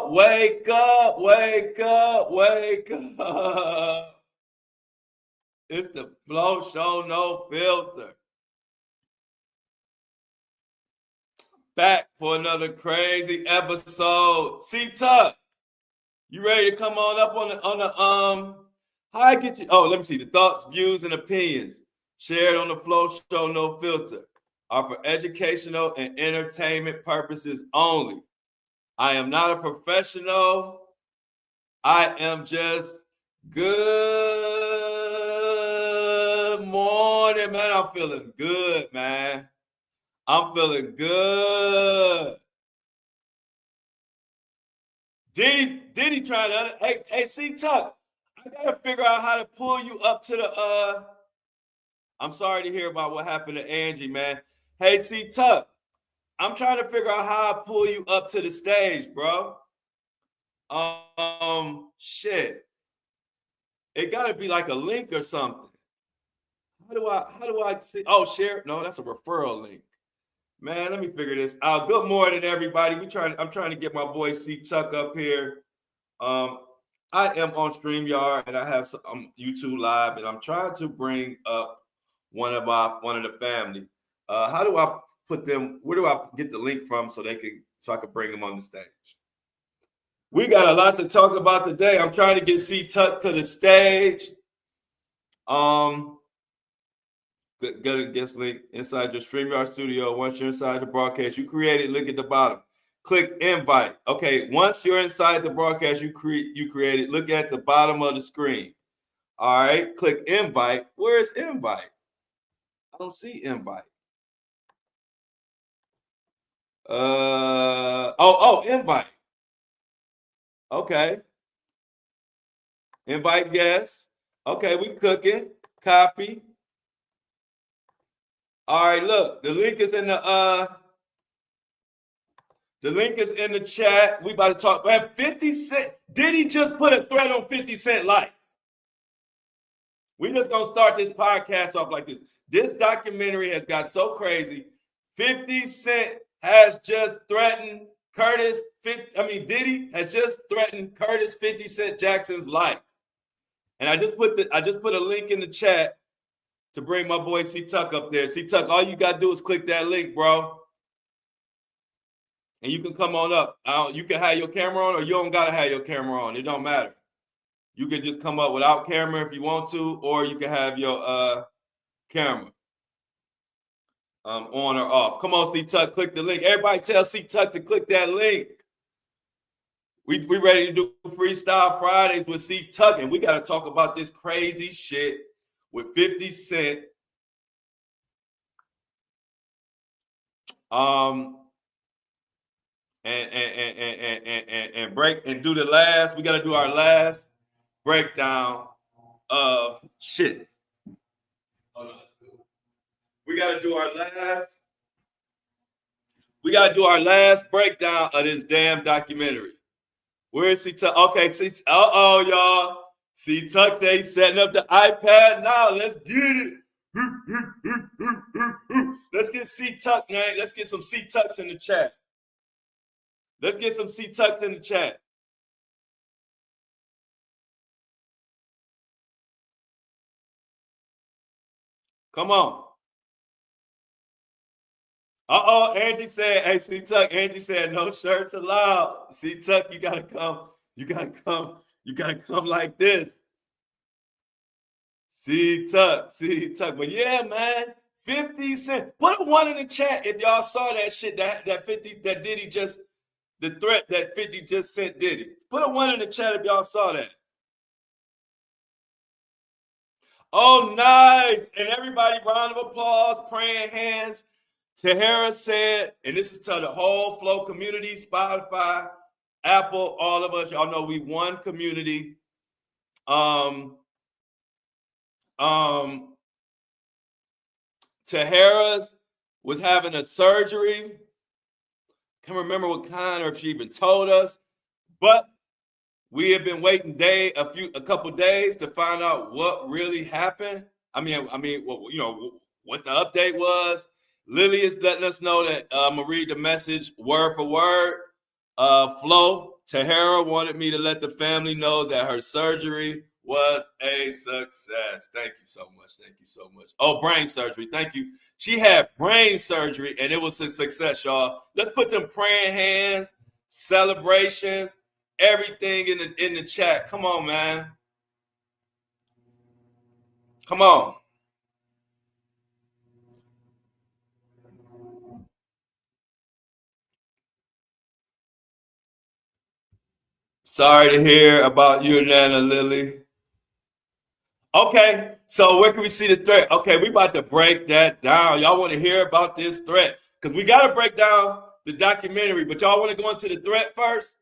up, wake up, wake up, wake up. It's the Flow Show, no filter. Back for another crazy episode. C-Tuck, you ready to come on up on the how I get you? Oh, let me see. The thoughts, views, and opinions shared on the Flow Show, no filter, are for educational and entertainment purposes only. I am not a professional. I am just good morning, man. I'm feeling good, man. I'm feeling good. Diddy trying to, hey, C-Tuck, I gotta figure out how to pull you up to the, I'm sorry to hear about what happened to Angie, man. Hey, C-Tuck, I'm trying to figure out how I pull you up to the stage, bro. Shit. It gotta be like a link or something. How do I see? Oh, share? No, that's a referral link. Man, let me figure this out. Good morning, everybody. I'm trying to get my boy C-Tuck up here. I am on StreamYard and I have some YouTube Live, and I'm trying to bring up one of the family. How do I put them? Where do I get the link from so I can bring them on the stage? We got a lot to talk about today. I'm trying to get C-Tuck to the stage. Get a guest link inside your StreamYard studio. Once you're inside the broadcast, you create it. Link at the bottom. Click invite. Okay, once you're inside the broadcast, you create it. Look at the bottom of the screen. All right, click invite. Where's invite? I don't see invite. Invite. Okay. Invite guests. Okay, we cooking. Copy. All right, look, the link is in the chat. We about to talk. Man, 50 Cent. Diddy just put a threat on 50 Cent life. We just gonna start this podcast off like this. This documentary has got so crazy. 50 Cent has just threatened Diddy has just threatened Curtis 50 Cent Jackson's life. And I just put a link in the chat to bring my boy C-Tuck up there. C-Tuck, all you gotta do is click that link, bro. And you can come on up. You can have your camera on, or you don't gotta have your camera on. It don't matter. You can just come up without camera if you want to, or you can have your camera on or off. Come on, C-Tuck, click the link. Everybody tell C-Tuck to click that link. We ready to do Freestyle Fridays with C-Tuck, and we got to talk about this crazy shit with 50 Cent. And break and do the last. We got to do our last breakdown of shit. Oh no, that's cool. We got to do our last breakdown of this damn documentary. Where is C-Tuck? Okay, y'all. C-Tuck say he's setting up the iPad now. Let's get it. Let's get C-Tuck, man. Let's get some C-Tucks in the chat. Let's get some C-Tucks in the chat. Come on. Angie said, hey, C-Tuck. Angie said, no shirts allowed. C-Tuck, you gotta come. You gotta come. You gotta come like this. C-Tuck. But yeah, man, 50 Cent. Put a 1 in the chat if y'all saw that shit that Diddy just, the threat that 50 just sent Diddy. Put a 1 in the chat if y'all saw that. Oh, nice. And everybody, round of applause, praying hands. Tahara said, and this is to the whole Flow community, Spotify, Apple, all of us. Y'all know we one community. Tahara's was having a surgery. Can't remember what kind or if she even told us, but we have been waiting a couple days to find out what really happened. I mean, what the update was. Lily is letting us know that I'm gonna read the message word for word. Flow, Tahara wanted me to let the family know that her surgery was a success. Thank you so much. Thank you so much. Oh, brain surgery. Thank you. She had brain surgery and it was a success, y'all. Let's put them praying hands, celebrations, everything in the chat. Come on, man. Come on. Sorry to hear about you, Nana Lily. Okay, so where can we see the threat? Okay, we about to break that down. Y'all want to hear about this threat? Because we got to break down the documentary, but y'all want to go into the threat first?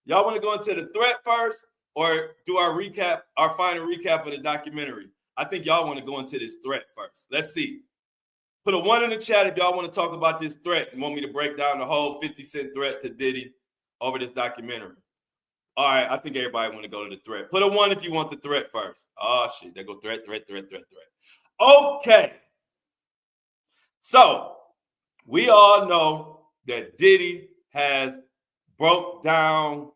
Y'all want to go into the threat first or do our recap, our final recap of the documentary? I think y'all want to go into this threat first. Let's see. Put a 1 in the chat if y'all want to talk about this threat and want me to break down the whole 50 Cent threat to Diddy over this documentary. All right, I think everybody want to go to the threat. Put a 1 if you want the threat first. Oh, shit. There go threat. Okay. So, we all know that Diddy has broke down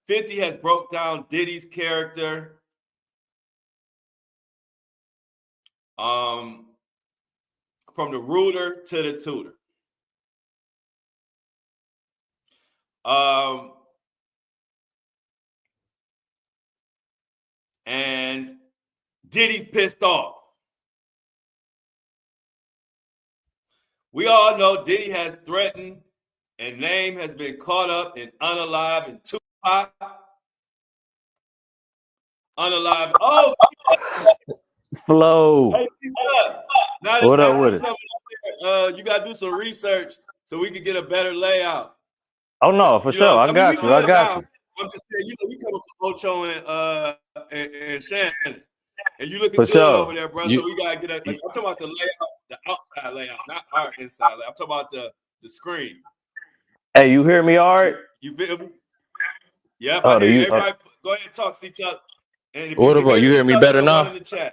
50 has broke down Diddy's character from the rooter to the tutor. And Diddy's pissed off. We all know Diddy has threatened and name has been caught up in Unalived and Tupac. Unalived. Oh, Flow. hey, What up with it? You got to do some research so we can get a better layout. Oh no, for sure. I got you. I got you. I'm just saying, we coming from Ocho and Shannon, and you looking for good sure. over there, bro. So we gotta get. I'm talking about the layout, the outside layout, not our inside layout. I'm talking about the screen. Hey, you hear me, all right? You feel me? Yep, I hear you. Everybody, go ahead and talk, C-Tuck. And if what about you? Hear me better now? In the chat.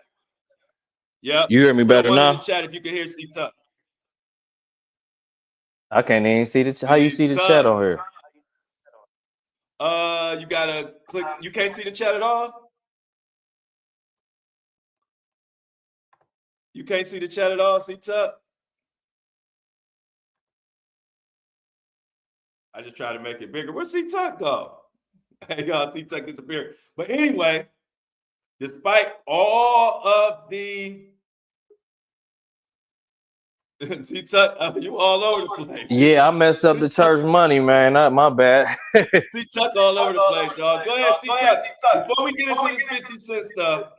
Yep. You hear me better now? In the chat if you can hear C-Tuck. I can't even see the how you see the chat on here. You gotta click. You can't see the chat at all. You can't see the chat at all, C-Tuck. I just try to make it bigger. Where's C-Tuck go? Hey, y'all, C-Tuck disappeared. But anyway, despite all of the C-Tuck, you all over the place. Yeah, I messed up the church money, man. Not my bad. C-Tuck all over the place, y'all. Go ahead, C-Tuck. Before we get into this 50 Cent stuff,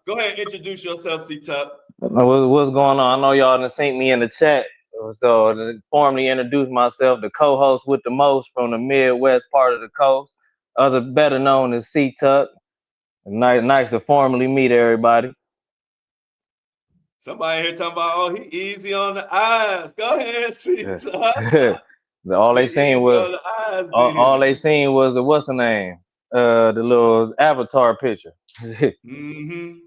go ahead and introduce yourself, C-Tuck. What's going on? I know y'all done seen me in the chat. So to formally introduce myself, the co-host with the most from the Midwest part of the coast, better known as C-Tuck. Nice to formally meet everybody. Somebody here talking about, oh, he easy on the eyes. Go ahead, C-Tuck. all they seen was what's the name? The little avatar picture. Mm-hmm.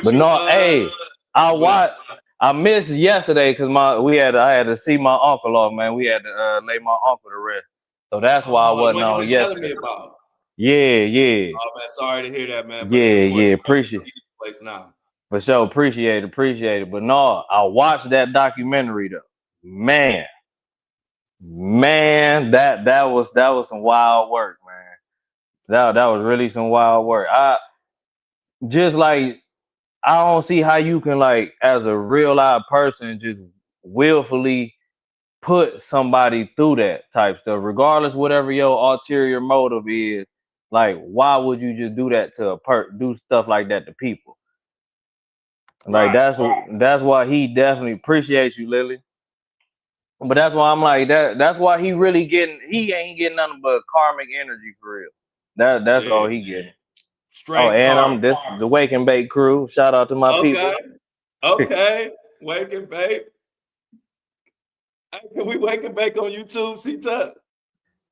But no, hey, I missed yesterday because I had to see my uncle off, man. We had to lay my uncle to rest. So that's why I wasn't on yesterday. Me about. Yeah. Oh man, sorry to hear that, man. But yeah, appreciate it. Place now. For sure, appreciate it. But no, I watched that documentary though. Man, that was some wild work, man. That was really some wild work. I don't see how you can, like, as a real live person, just willfully put somebody through that type stuff, regardless whatever your ulterior motive is. Like, why would you just do that to do stuff like that to people? Like, that's why he definitely appreciates you, Lily. But that's why I'm like that. That's why he ain't getting nothing but karmic energy for real. That's all he getting. Straight and I'm the Wake and Bake crew. Shout out to my people. Okay, Wake and Bake. Can we Wake and Bake on YouTube, C-Tuck?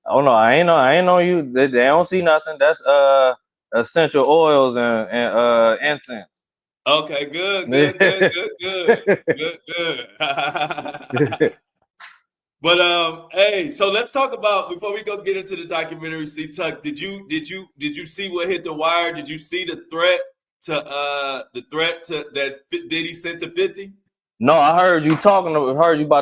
Oh no, I ain't on you. They don't see nothing. That's essential oils and incense. Okay, good. But hey, so let's talk about before we go get into the documentary. C Tuck, did you see what hit the wire? Did you see the threat to that Diddy sent to 50? No, I heard you about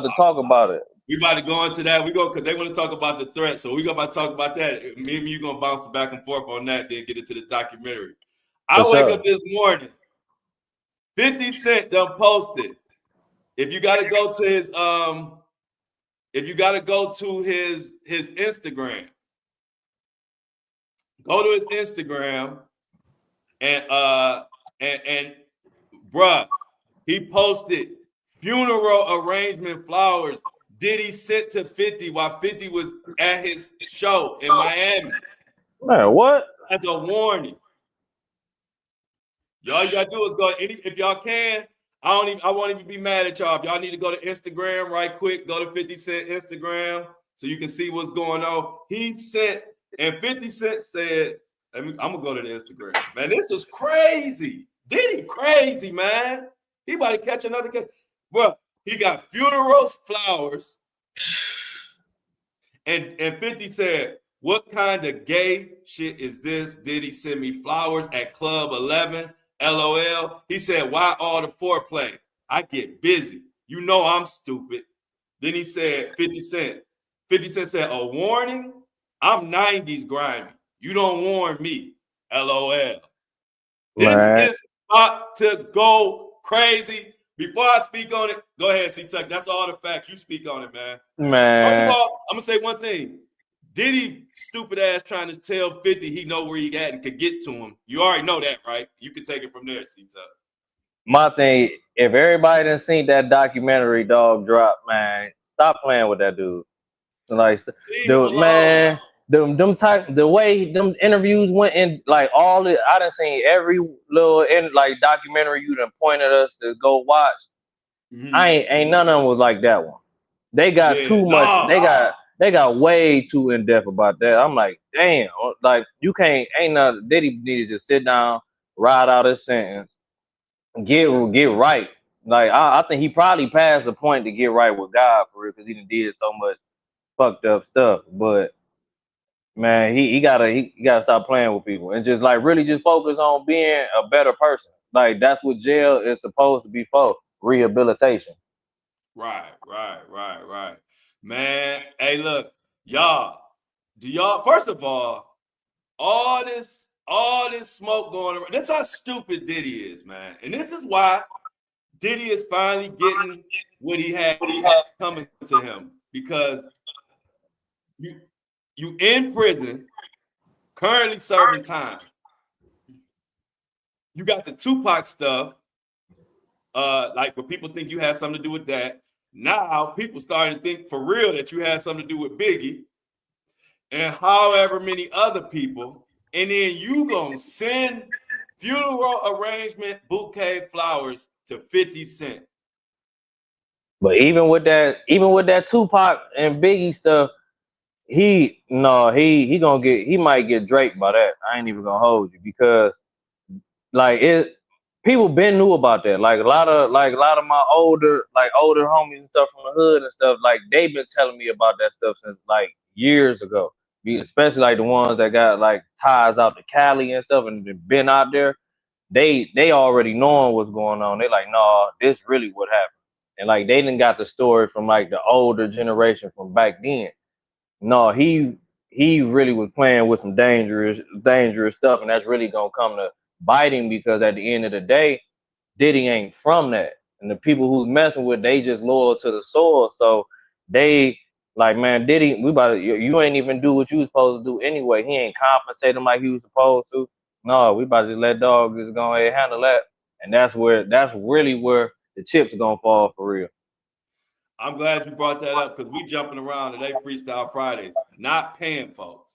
to talk about it. We about to go into that. We go because they want to talk about the threat. So we go about to talk about that. Me and you gonna bounce back and forth on that, then get into the documentary. For I wake sure. up this morning. 50 Cent done posted. If you gotta go to his Instagram, go to his Instagram and bruh, he posted funeral arrangement flowers Diddy sent to 50 while 50 was at his show in Miami. Man, what? As a warning. Y'all you gotta do is go if y'all can. I won't even be mad at y'all. If y'all need to go to Instagram right quick, go to 50 Cent Instagram so you can see what's going on. He sent, and 50 Cent said, I'm gonna go to the Instagram. Man, this was crazy. Diddy crazy, man. He about to catch another case. Well, he got funerals, flowers, and 50 said, what kind of gay shit is this? Diddy send me flowers at Club 11? LOL. He said, why all the foreplay? I get busy. You know I'm stupid. Then he said, 50 Cent. 50 Cent said, a warning? I'm 90s grimy. You don't warn me. LOL. Man. This is about to go crazy. Before I speak on it, go ahead, C-Tuck. That's all the facts. You speak on it, man. First of all, I'm going to say one thing. Diddy stupid ass trying to tell 50 he know where he at and could get to him. You already know that, right? You can take it from there, C-Tuck. My thing, if everybody done seen that documentary dog drop, man, stop playing with that dude. Like, dude, man, the way them interviews went in, like all it, I done seen every little documentary you done pointed us to go watch. Mm-hmm. Ain't none of them was like that one. They got too much. They got way too in depth about that. I'm like, damn, like you can't. Ain't nothing. Diddy need to just sit down, ride out his sentence, get right. Like I think he probably passed the point to get right with God for real because he did so much fucked up stuff. But man, he gotta stop playing with people and just like really just focus on being a better person. Like that's what jail is supposed to be for, rehabilitation. Right. Man, hey, look, y'all. First of all this smoke going around. That's how stupid Diddy is, man. And this is why Diddy is finally getting what he has coming to him. Because you in prison, currently serving time. You got the Tupac stuff, like where people think you had something to do with that. Now people starting to think for real that you had something to do with Biggie and however many other people, and then you gonna send funeral arrangement bouquet flowers to 50 Cent. But even with that Tupac and Biggie stuff, he might get Drake by that. I ain't even gonna hold you because like people been knew about that. Like a lot of my older homies and stuff from the hood and stuff, like they've been telling me about that stuff since like years ago. Especially like the ones that got like ties out to Cali and stuff and been out there. They already knowing what's going on. They like, no, this really what happened. And like they didn't got the story from like the older generation from back then. No, he really was playing with some dangerous stuff, and that's really gonna come to bite him because at the end of the day, Diddy ain't from that. And the people who's messing with, they just loyal to the soil. So they like, man, Diddy, you ain't even do what you was supposed to do anyway. He ain't compensate him like he was supposed to. No, we about to just let dog just go ahead and handle that. And that's really where the chips are gonna fall for real. I'm glad you brought that up because we jumping around today, Freestyle Fridays, not paying folks.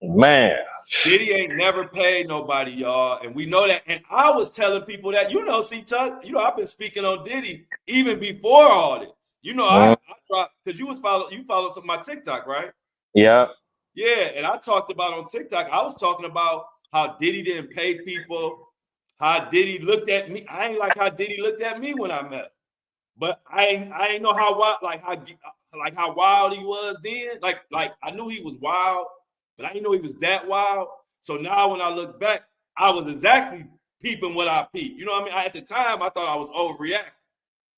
Man, Diddy ain't never paid nobody, y'all, and we know that. And I was telling people that, C-Tuck, I've been speaking on Diddy even before all this. I dropped because you followed some of my TikTok, right? Yeah. Yeah, and I talked about on TikTok. I was talking about how Diddy didn't pay people, how Diddy looked at me. I ain't like how Diddy looked at me when I met him. But I ain't know how wild, how wild he was then. Like I knew he was wild, but I didn't know he was that wild. So now when I look back, I was exactly peeping what I peeped. You know what I mean? At the time, I thought I was overreacting.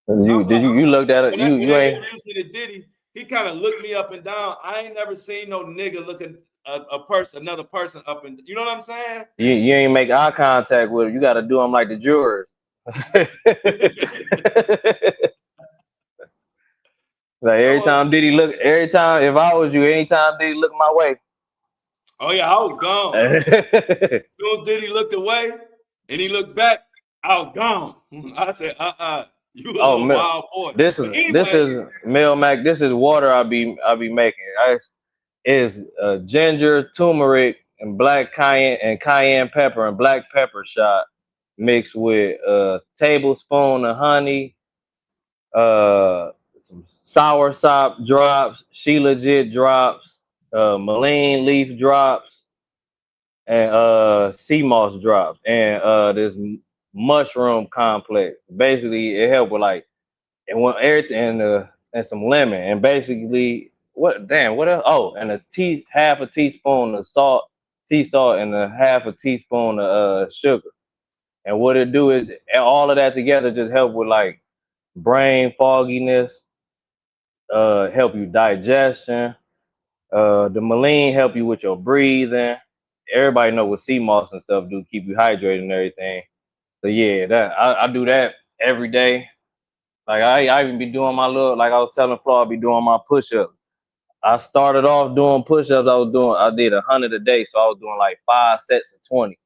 You looked at it, When you they ain't introduced me to Diddy, he kind of looked me up and down. I ain't never seen no nigga looking another person up and, you know what I'm saying? you ain't make eye contact with him. You got to do them like the jurors. Like every time if I was you, anytime Diddy look my way. Oh yeah, I was gone. As soon as Diddy looked away and he looked back, I was gone. I said, you a little wild boy. This But is anyway, Mel Mac. This is water I be making. It's ginger, turmeric, and cayenne pepper and black pepper shot mixed with a tablespoon of honey, some soursop drops, She Legit drops, Maline leaf drops, and sea moss drops, and this mushroom complex. Basically, it helped with like everything and some lemon, and basically what else? Oh, and half a teaspoon of sea salt, and a half a teaspoon of sugar. And what it do is all of that together just help with like brain fogginess, help you digestion. The Maline help you with your breathing. Everybody know what sea moss and stuff do, keep you hydrated and everything. So yeah, I do that every day. Like I even be doing my little, like I was telling Flo, I be doing my push-ups. I started off doing push-ups. I did 100 a day, so I was doing like 5 sets of 20,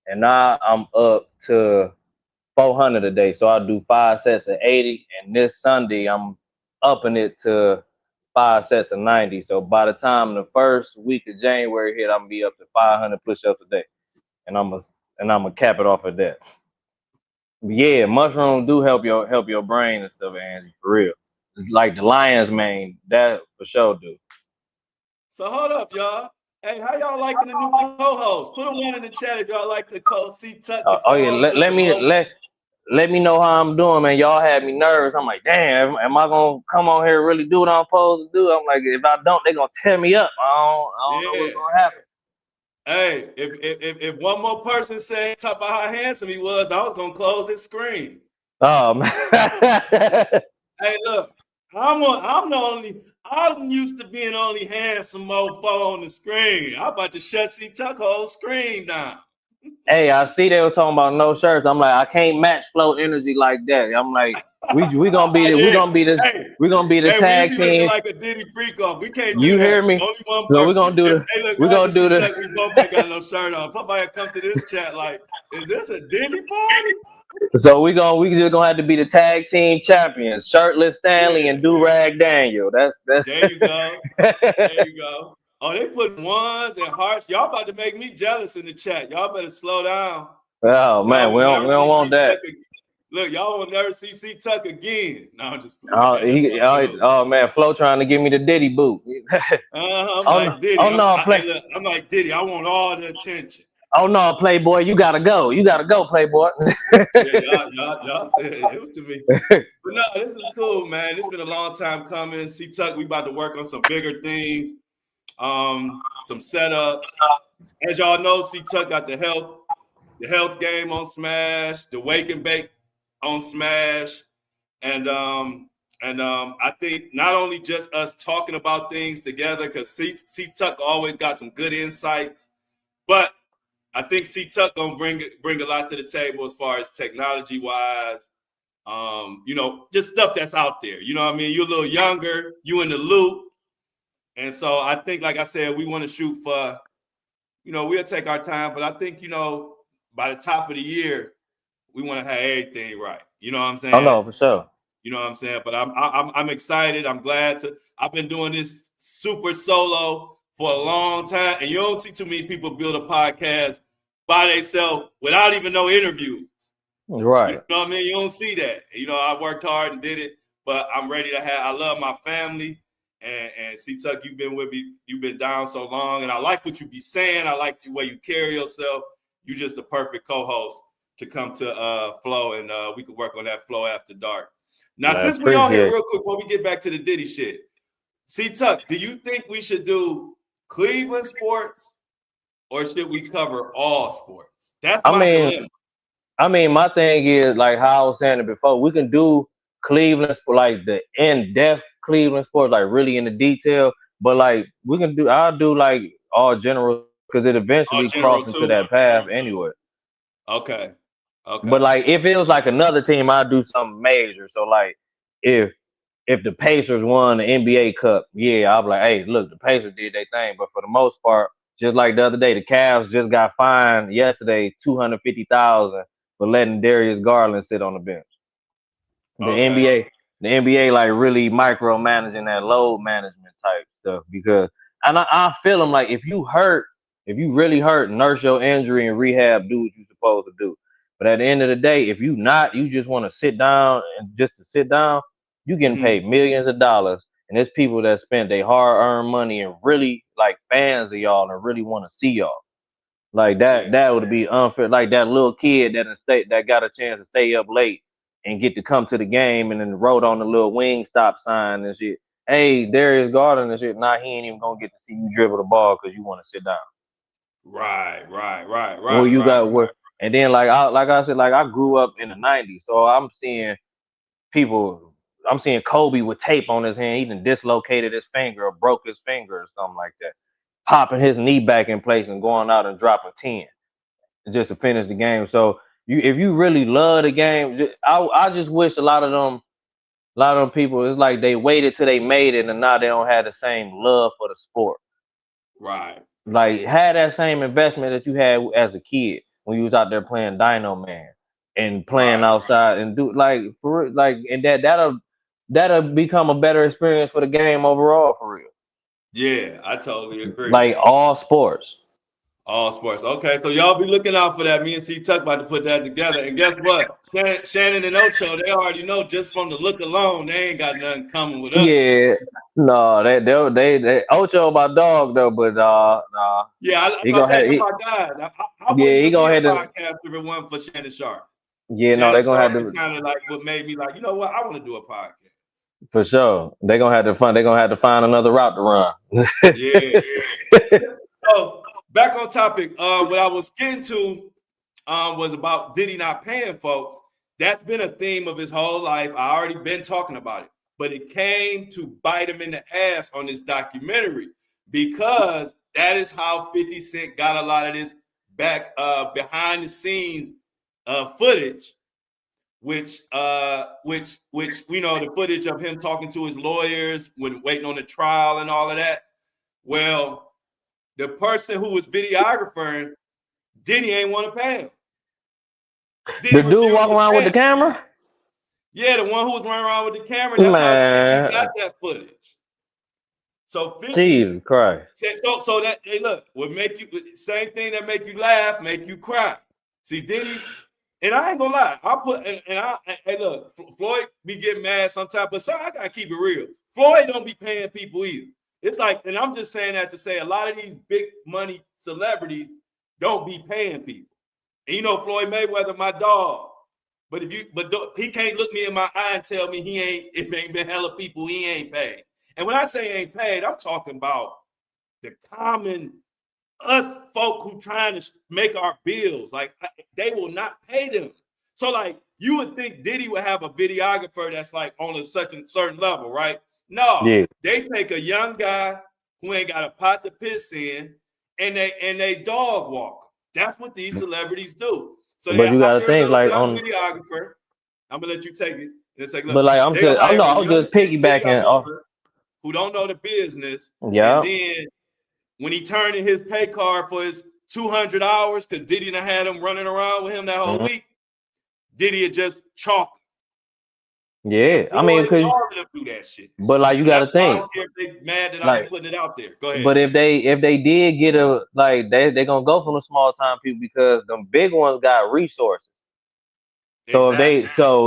and now I'm up to 400 a day. So I do 5 sets of 80, and this Sunday I'm upping it to 5 sets of 90. So by the time the first week of January hit, I'm gonna be up to 500 push-ups a day, and I'm gonna cap it off at that. But yeah, mushrooms do help your brain and stuff, Angie, for real. Like the lion's mane, that for sure do. so hold up, y'all. Hey, how y'all liking the new co-host? Put a one in the chat if y'all like the see Tuck, the Oh yeah, co-host with the most. let me know how I'm doing, man. Y'all had me nervous. I'm like, damn, am I gonna come on here and really do what I'm supposed to do? I'm like, if I don't, they're gonna tear me up. I don't know what's gonna happen. Hey, if one more person said talk about how handsome he was, I was gonna close his screen. Oh man. Hey, look, I'm used to being only handsome mofo on the screen. I'm about to shut C Tuck whole screen down. Hey, I see they were talking about no shirts. I'm like, I can't match flow energy like that. I'm like, we gonna be the we Yeah. gonna be the Hey, we gonna be the we tag be looking team. like a Diddy freak off. We can't do You hear that. me? Only one So person. Hey, look, we guys, gonna you do see the Tuck, we both ain't got no shirt on. Somebody come to this chat like, is this a Diddy party? So we just gonna have to be the tag team champions, shirtless Stanley Yeah. and Do Rag Daniel. That's There you go. There you go. Oh, they put ones and hearts. Y'all about to make me jealous in the chat. Y'all better slow down. Oh Y'all man, will never we don't see want C that. Tuck again. Look, y'all will never see C Tuck again. No, I'm just playing, man. That's my dude. Oh man, Flo trying to give me the Diddy boot. I'm Oh no, like Diddy. oh no, Hey, look, I'm like Diddy. I want all the attention. oh no, Playboy, you gotta go. You gotta go, Playboy. Yeah, y'all said it was to me. But no, this is cool, man. It's been a long time coming. C Tuck, we about to work on some bigger things, some setups. As y'all know, C Tuck got the health game on Smash, the Wake and Bake on Smash, and I think not only just us talking about things together, because C Tuck always got some good insights, but I think C Tuck gonna bring a lot to the table as far as technology wise. Just stuff that's out there. You know what I mean? You're a little younger, you in the loop. And so I think, like I said, we want to shoot for, we'll take our time, but I think, by the top of the year, we want to have everything right. You know what I'm Oh saying? no, for sure. You know what I'm saying? But I'm excited. I'm glad I've been doing this super solo for a long time. And you don't see too many people build a podcast by themselves without even no interviews. Right. You know what I mean? You don't see that. I worked hard and did it, but I'm ready to I love my family. And see, Tuck, you've been with me. You've been down so long. And I like what you be saying. I like the way you carry yourself. You're just the perfect co-host to come to Flow, and we could work on that Flow After Dark. Now, Man, since we on here appreciate real quick, before we get back to the Diddy shit, C-Tuck, do you think we should do Cleveland sports or should we cover all sports? That's I my mean, dilemma. my thing is like how I was saying it before. We can do Cleveland, like the in-depth Cleveland sports, like really in the detail. But like we can do, I'll do like all general because it All eventually general crosses to too. that path anyway. Okay. But Okay. like if it was like another team, I'd do something major. So like if the Pacers won the NBA Cup, yeah, I'll be like, hey, look, the Pacers did their thing. But for the most part, just like the other day, the Cavs just got fined yesterday $250,000 for letting Darius Garland sit on the bench. The Okay. NBA like really micromanaging that load management type stuff because and I feel them like if you really hurt, nurse your injury and rehab, do what you're supposed to do. But at the end of the day, if you not, you just want to sit down and just to sit down, you getting paid millions of dollars. And there's people that spend their hard-earned money and really like fans of y'all and really want to see y'all. Like Yeah. that would be unfair. Like that little kid that got a chance to stay up late and get to come to the game and then wrote on the little wing stop sign and shit. Hey, Darius Garland and shit. Nah, he ain't even gonna get to see you dribble the ball because you want to sit down. Right. Well, you got what? And then like I said, like I grew up in the '90s, so I'm seeing people. I'm seeing Kobe with tape on his hand. He done dislocated his finger or broke his finger or something like that, popping his knee back in place and going out and dropping 10 just to finish the game. So if you really love the game, I just wish a lot of them people, it's like they waited till they made it and now they don't have the same love for the sport. Right. Like had that same investment that you had as a kid when you was out there playing Dino Man and playing outside and do like and that'll become a better experience for the game overall for real. Yeah, I totally agree. Like all sports. All sports. Okay, so y'all be looking out for that. Me and C Tuck about to put that together. And guess what? Shannon and Ocho, they already know just from the look alone, they ain't got nothing coming with us. Yeah, no, they Ocho my dog though, but nah. Yeah, I He was gonna saying, have they're he, my guys. I yeah, wouldn't he be gonna a have to podcast if it wasn't for Shannon Sharp. yeah, no, Shannon they gonna have Sharp is to kind of like what made me like, you know what? I want to do a podcast. for sure. They gonna have to find another route to run. Yeah. So back on topic, what I was getting to was about Diddy not paying folks. That's been a theme of his whole life. I already been talking about it, but it came to bite him in the ass on this documentary because that is how 50 Cent got a lot of this back behind the scenes footage, which we know the footage of him talking to his lawyers when waiting on the trial and all of that. Well, the person who was videographering, Diddy ain't want to pay him. The dude walking around with the camera? Yeah, the one who was running around with the camera. That's how 50 got that footage. So 50 Jesus Christ. said, so that hey, look, would make you same thing that make you laugh, make you cry. See, Diddy, and I ain't gonna lie, hey look, Floyd be getting mad sometimes, but I gotta keep it real. Floyd don't be paying people either. It's like, and I'm just saying that to say a lot of these big money celebrities don't be paying people. And you know, Floyd Mayweather, my dog. But he can't look me in my eye and tell me it ain't been hella people he ain't paid. And when I say ain't paid, I'm talking about the common us folk who trying to make our bills. Like they will not pay them. So like you would think Diddy would have a videographer that's like on a certain level, right? No, They take a young guy who ain't got a pot to piss in, and they dog walk. That's what these celebrities do. So they hire a little young videographer. I'm gonna let you take it. And it's like, look, but like I was just piggybacking off who don't know the business. Yeah. And then when he turned in his pay card for his 200 hours, because Diddy done had him running around with him that whole week, Diddy had just chalked. Yeah, I mean, because all of them do that shit. But like you got to think. I don't care if they mad that I be putting it out there. Go ahead. But if they did get a like they gonna go from the small time people because them big ones got resources. So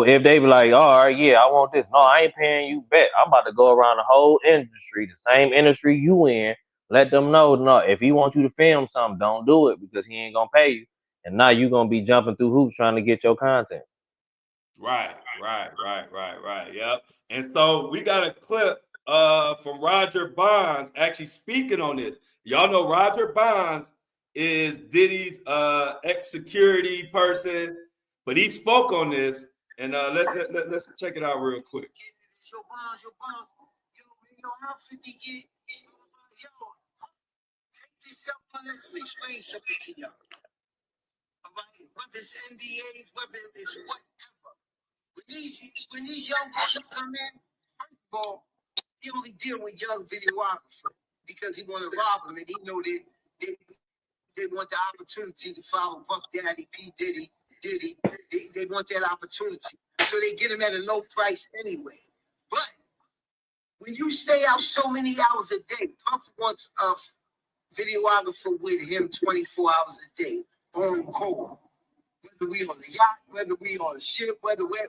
if they be like, all right, yeah, I want this. No, I ain't paying you. Bet I'm about to go around the whole industry, the same industry you in. Let them know, no, if he wants you to film something, don't do it because he ain't gonna pay you. and now you're gonna be jumping through hoops trying to get your content. Right. Yep. And so we got a clip from Roger Bonds actually speaking on this. Y'all know Roger Bonds is Diddy's ex-security person, but he spoke on this, and let's check it out real quick. Let me explain something to you. Whether it's NDAs, whether it's whatever. When these young boys come in, first of all, he only deal with young videographers because he want to rob them, and he know that they want the opportunity to follow Puff Daddy, P. Diddy. They want that opportunity. So they get him at a low price anyway. But when you stay out so many hours a day, Puff wants a videographer with him 24 hours a day on call. Whether we on the yacht, whether we on a ship, wherever we at,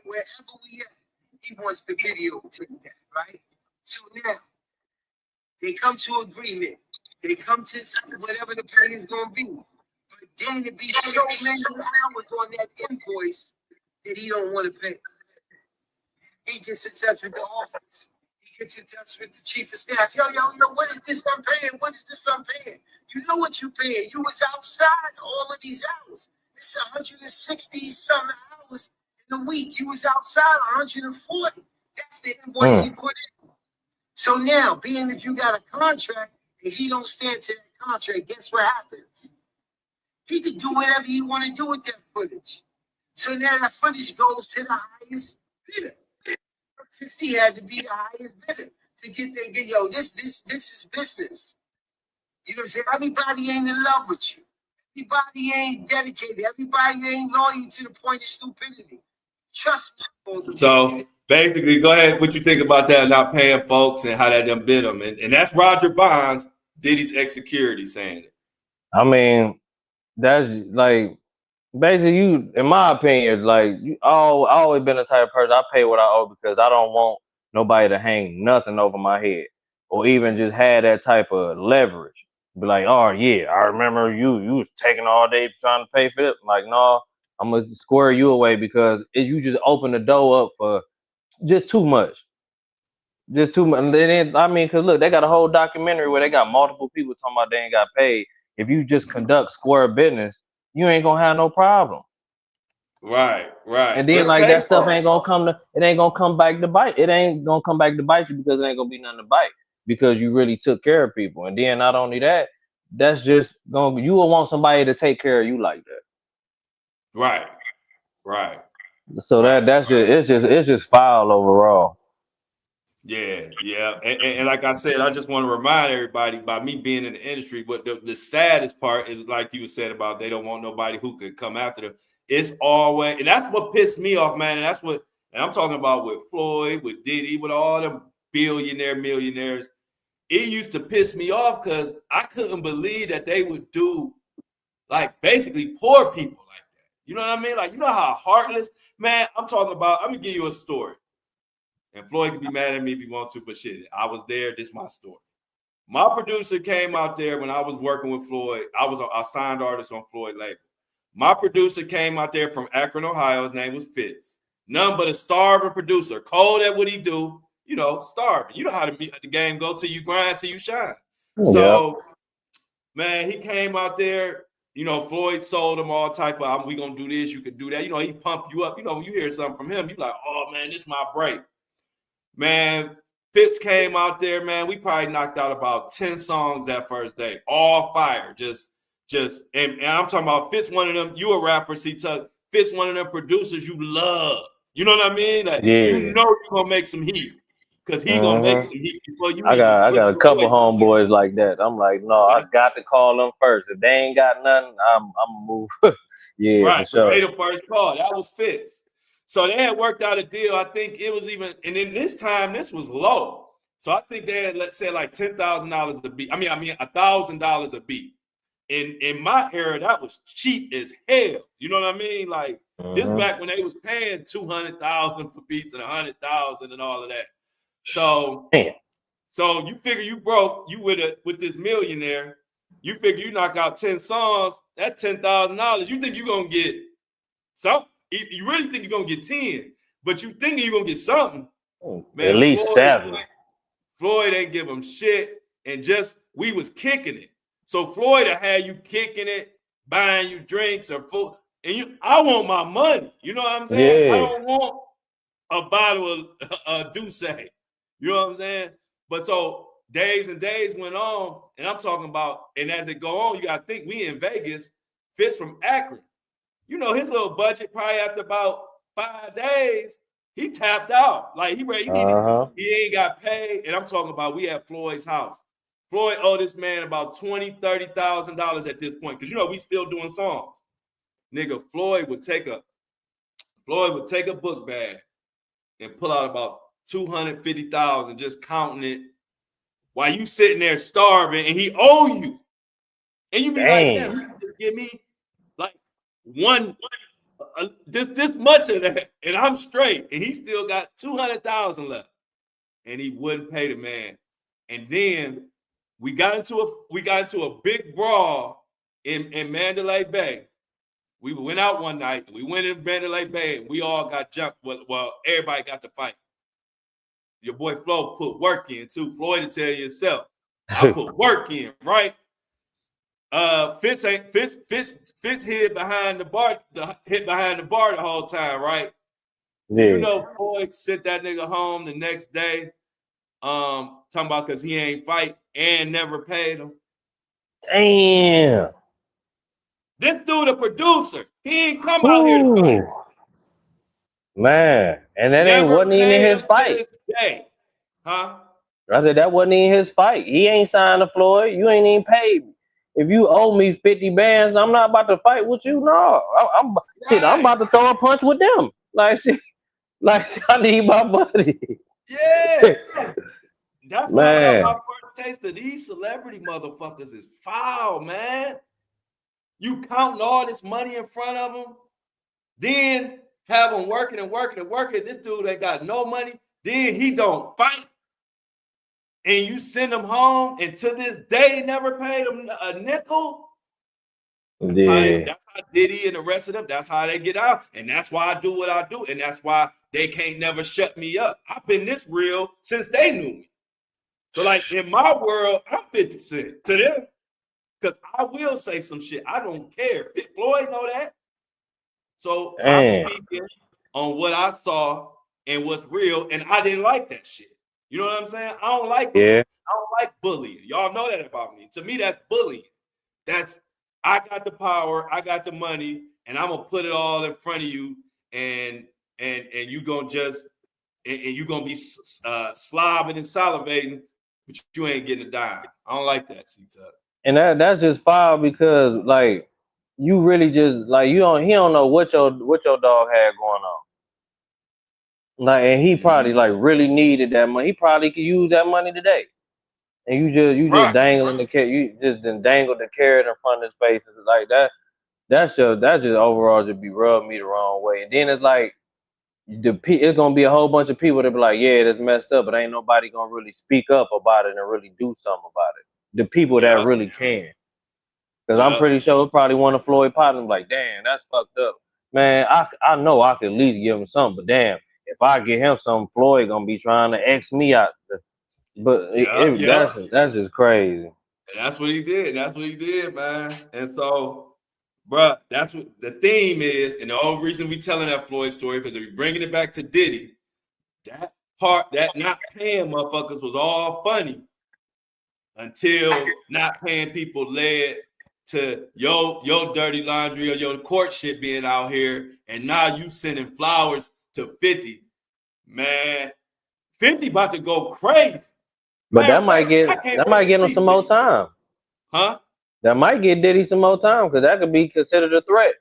he wants the video to that, right? So now they come to agreement. They come to whatever the pay is going to be. But then it be so many hours on that invoice that he don't want to pay. He gets in touch with the office. He gets in touch with the chief of staff. Yo, what is this I'm paying? What is this I'm paying? You know what you paying. You was outside all of these hours. It's 160 some hours in a week. You was outside 140. That's the invoice he put in. So now, being that you got a contract and he don't stand to that contract, guess what happens? He could do whatever he want to do with that footage. So now that footage goes to the highest bidder. 50 had to be the highest bidder to get that. Yo, this is business. You know what I'm saying? Everybody ain't in love with you. Everybody ain't dedicated. Everybody ain't loyal to the point of stupidity. Trust me. So basically, go ahead. What you think about that? Not paying folks and how that done bid them, and that's Roger Bonds, Diddy's ex-security, saying it. I mean, that's like basically you, in my opinion, like I always been the type of person I pay what I owe because I don't want nobody to hang nothing over my head or even just have that type of leverage. Be like, oh yeah, I remember you was taking all day trying to pay for it. Like, no, I'm gonna square you away because you just open the door up for just too much. Just too much. I mean, cause look, they got a whole documentary where they got multiple people talking about they ain't got paid. If you just conduct square business, you ain't gonna have no problem. Right. And then like that stuff ain't gonna come back to bite. It ain't gonna come back to bite you because it ain't gonna be nothing to bite because you really took care of people. And then not only that, that's just gonna you will want somebody to take care of you like that. Right. So that's it's just foul overall. Yeah. And like I said, I just want to remind everybody by me being in the industry, but the saddest part is like you said about they don't want nobody who could come after them. It's always, and that's what pissed me off, man. And I'm talking about with Floyd, with Diddy, with all them millionaires. It used to piss me off because I couldn't believe that they would do like basically poor people like that. You know what I mean? Like, you know how heartless, man, I'm talking about, I'm gonna give you a story. And Floyd can be mad at me if he wants to, but shit, I was there. This is my story. My producer came out there when I was working with Floyd. I was a signed artist on Floyd label. My producer came out there from Akron, Ohio. His name was Fitz. None but a starving producer. Cold at what he do, starving. You know how the game go till you grind, till you shine. So, man, he came out there. Floyd sold him all type of, we going to do this, you could do that. He pump you up. When you hear something from him, you like, oh, man, this is my break. Man, Fitz came out there, man. We probably knocked out about 10 songs that first day. All fire. And I'm talking about Fitz, one of them, you a rapper, Fitz, one of them producers you love. You know what I mean? Like, you know you're going to make some heat. Because he going to make some heat before you I got a couple homeboys like that. I'm like, no, I got to call them first. If they ain't got nothing, I'm going to move. Yeah, right, for sure. They the first call. That was Fitz. So they had worked out a deal. I think it was even, and in this time, this was low. So I think they had, let's say, like $10,000 a beat. I mean, $1,000 a beat. In my era, that was cheap as hell. You know what I mean? Like this back when they was paying $200,000 for beats and $100,000 and all of that. So you figure you broke, you with this millionaire. You figure you knock out 10 songs, that's $10,000. You think you're gonna get something. You really think you're gonna get 10, but you thinking you're gonna get something. Man, at least 7. Floyd ain't give him shit, and just we was kicking it. So Floyd had you kicking it, buying you drinks or food, and I want my money. You know what I'm saying? Yeah. I don't want a bottle of Douce. You know what I'm saying? But so days and days went on, and I'm talking about, and as it go on, you gotta think we in Vegas. Fitz from Akron. You know, his little budget probably after about 5 days, he tapped out. Like he ain't got paid. And I'm talking about we at Floyd's house. Floyd owed this man about $20,000-$30,000 at this point. Cause you know, we still doing songs. Nigga, Floyd would take a book bag and pull out about $250,000, just counting it while you sitting there starving, and he owe you. And you be like, damn, you just give me like this much of that, and I'm straight. And he still got $200,000 left, and he wouldn't pay the man. And then we got into a big brawl in Mandalay Bay. We went out one night, and we went in Mandalay Bay, and we all got jumped. Well, everybody got to fight. Your boy Flo put work in too. Floyd to tell you himself, I put work in, right? Fitz hid behind the bar, the whole time, right? Yeah. You know, Floyd sent that nigga home the next day, talking about because he ain't fight and never paid him. Damn. This dude, a producer, he ain't come out here to fight. Man, and that wasn't even his fight. To this day. Huh? I said that wasn't even his fight. He ain't signed to Floyd. You ain't even paid me. If you owe me 50 bands, I'm not about to fight with you. No, I'm about to throw a punch with them. Like I need my money. Yeah. That's why I got my first taste of these celebrity motherfuckers is foul, man. You counting all this money in front of them, then have them working and working and working. This dude ain't got no money. Then he don't fight. And you send him home, and to this day never paid him a nickel. That's how Diddy and the rest of them, that's how they get out. And that's why I do what I do. And that's why they can't never shut me up. I've been this real since they knew me. So like in my world, I'm 50 Cent to them. Because I will say some shit. I don't care. Floyd know that. So I'm speaking on what I saw and what's real. And I didn't like that shit. You know what I'm saying? I don't like bullying. Y'all know that about me. To me, that's bullying. That's I got the power, I got the money, and I'm gonna put it all in front of you, and you gonna just and you gonna be slobbing and salivating, but you ain't getting a dime. I don't like that, C-Tuck. And that's just foul because like you really just like he don't know what your dog had going on. Like, and he probably like really needed that money. He probably could use that money today. And you just dangling the carrot. You just dangled the carrot in front of his face. It's like that. That's just overall just be rubbing me the wrong way. And then it's like it's gonna be a whole bunch of people that be like, yeah, that's messed up, but ain't nobody gonna really speak up about it and really do something about it. The people that really can. Because I'm pretty sure probably one of Floyd partners like, damn, that's fucked up. Man, I know I could at least give him something, but damn, if I get him something, Floyd gonna be trying to X me out. But that's just crazy. And that's what he did. That's what he did, man. And so, bruh, that's what the theme is. And the only reason we telling that Floyd story, because if we bringing it back to Diddy, that part, that not paying motherfuckers was all funny until not paying people led to your dirty laundry or your court shit being out here. And now you sending flowers to 50. Man, 50 about to go crazy. But that might get him some more time. Huh? That might get Diddy some more time because that could be considered a threat.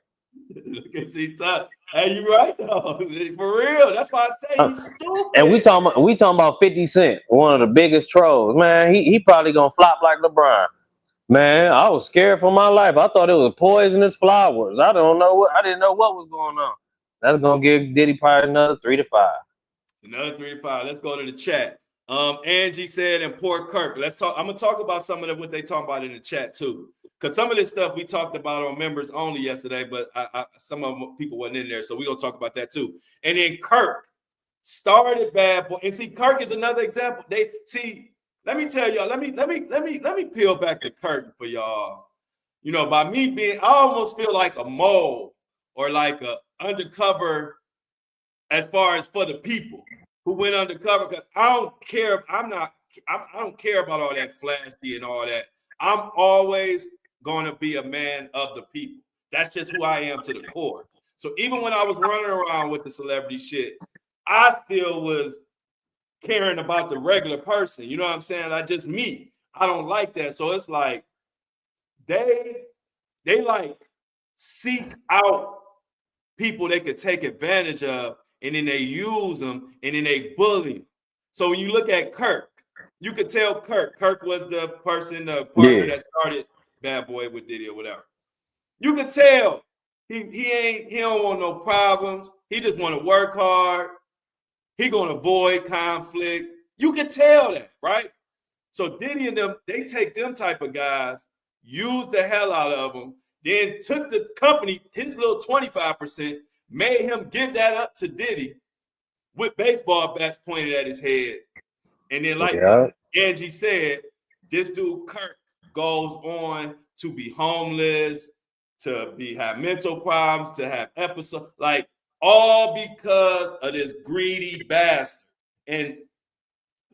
Look at C-Tuck. Hey, you right though. For real. That's why I say he's stupid. And we talking about 50 Cent, one of the biggest trolls. Man, he probably gonna flop like LeBron. Man, I was scared for my life. I thought it was poisonous flowers. I didn't know what was going on. That's gonna give Diddy probably another 3 to 5. Another 3 to 5. Let's go to the chat. Angie said import Kirk. Let's talk. I'm gonna talk about some of what they talking about in the chat too, because some of this stuff we talked about on members only yesterday, but some of them people wasn't in there, so we gonna talk about that too. And then Kirk started Bad Boy, and see, Kirk is another example. They see. Let me tell y'all. Let me peel back the curtain for y'all. You know, by me being, I almost feel like a mole or like a undercover as far as for the people who went undercover, because I don't care. I don't care about all that flashy and all that. I'm always going to be a man of the people. That's just who I am to the core. So even when I was running around with the celebrity shit, I still was caring about the regular person. You know what I'm saying? I just me. I don't like that. So it's like they like seek out people they could take advantage of, and then they use them, and then they bully them. So when you look at Kirk, you could tell Kirk was the person, the partner that started Bad Boy with Diddy or whatever. You could tell he don't want no problems. He just want to work hard. He gonna avoid conflict. You could tell that, right? So Diddy and them, they take them type of guys, use the hell out of them, then took the company, his little 25%, made him give that up to Diddy with baseball bats pointed at his head. And then, like Angie said, this dude Kirk goes on to be homeless, to have mental problems, to have episodes, like all because of this greedy bastard. And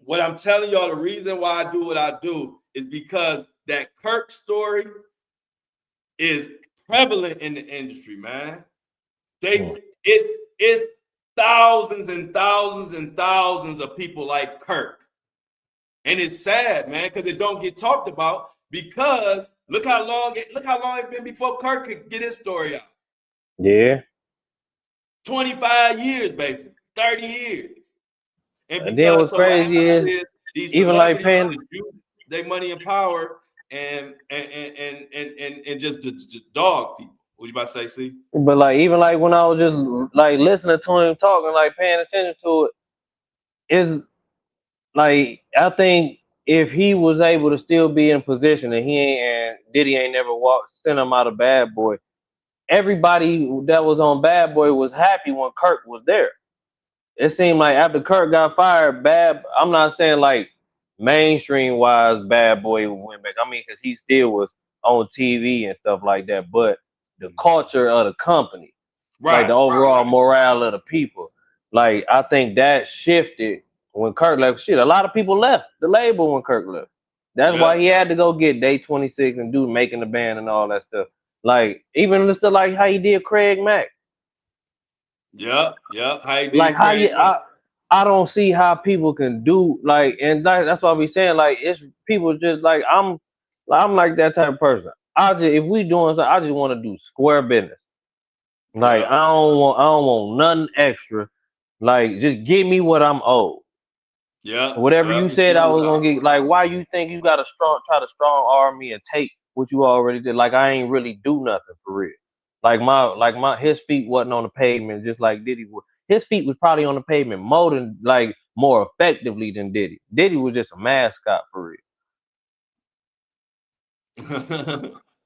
what I'm telling y'all, the reason why I do what I do is because that Kirk story is prevalent in the industry, man. It's thousands and thousands and thousands of people like Kirk. And it's sad, man, because it don't get talked about, because look how long it's been before Kirk could get his story out. Yeah. 25 years, basically, 30 years. And then what's crazy is these even like paying their money and power and just dog people. What you about to say, C? But like even like when I was just like listening to him talking, like paying attention to it, is like I think if he was able to still be in position and Diddy ain't never sent him out of Bad Boy, everybody that was on Bad Boy was happy when Kirk was there. It seemed like after Kirk got fired, I'm not saying like mainstream wise Bad Boy went back. I mean, because he still was on TV and stuff like that, but the culture of the company, like the overall morale of the people, like I think that shifted when Kirk left. Shit, a lot of people left the label when Kirk left. That's why he had to go get Day 26 and do Making the Band and all that stuff. Like even listen, like how he did Craig Mack. Yeah. How he did like how Craig you, I don't see how people can do like, and that's what I be saying. Like it's people just like I'm like that type of person. If we doing something, I just want to do square business. Like I don't want nothing extra. Like just give me what I'm owed. Yeah. Whatever you said I was gonna get. Like why you think you gotta try to strong arm me and take what you already did? Like I ain't really do nothing for real. Like his feet wasn't on the pavement just like Diddy was. His feet was probably on the pavement more effectively than Diddy. Diddy was just a mascot for real.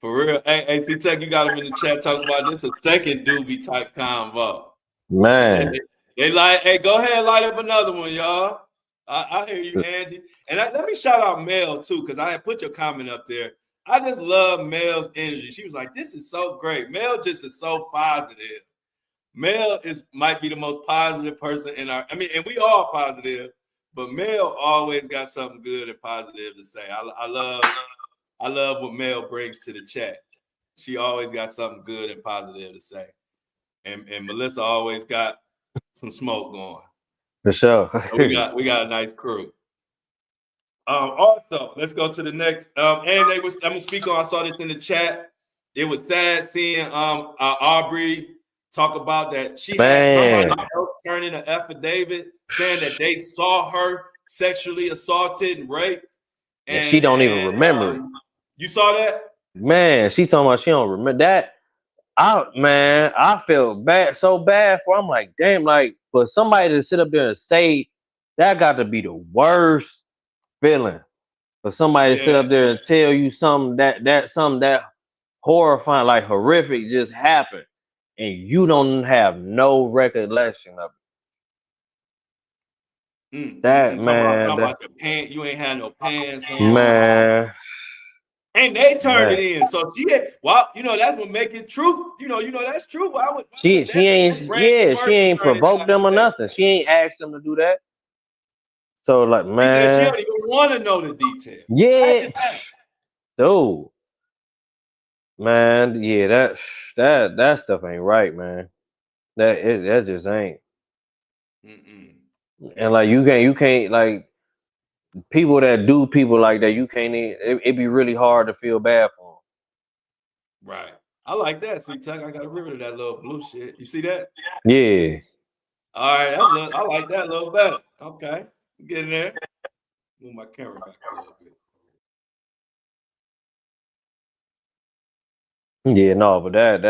For real. Hey, C-Tech, you got him in the chat talking about this, a second doobie type convo. Man. They like, hey, go ahead and light up another one, y'all. I hear you, Angie. And let me shout out Mel, too, because I had put your comment up there. I just love Mel's energy. She was like, this is so great. Mel just is so positive. Mel might be the most positive person and we all positive, but Mel always got something good and positive to say. I love what Mel brings to the chat. She always got something good and positive to say. And Melissa always got some smoke going. For sure. So we got a nice crew. Also, let's go to the next. And I'm gonna speak on. I saw this in the chat. It was sad seeing Aubrey talk about that. She had somebody else turn in an affidavit saying that they saw her sexually assaulted and raped. And she don't even remember it. You saw that? Man, she talking about she don't remember that. I felt bad, so bad for. I'm like, damn, like for somebody to sit up there and say That got to be the worst feeling for somebody to sit Yeah. up there and tell you something that horrifying, like horrific, just happened, and you don't have no recollection of it. That Talking man, about your pants. You ain't had no pants on. man, And they turned man. it in. So she had, well, that's what make it true. That's true. Why would She that random she person ain't turn it provoked out them or today? nothing. She ain't asked them to do that. So like, She said she man, don't even want to know the details. yeah, Imagine that. dude, man, yeah, that stuff ain't right, man. That just ain't. Mm-mm. And like you can't like people that do people like that. You can't. It be really hard to feel bad for Right. I like that. See, Tuck, I got rid of that little blue shit. You see that? them. Yeah, All right, I like that a little better. Okay, get in there. Move my camera back a little bit. yeah, no, but that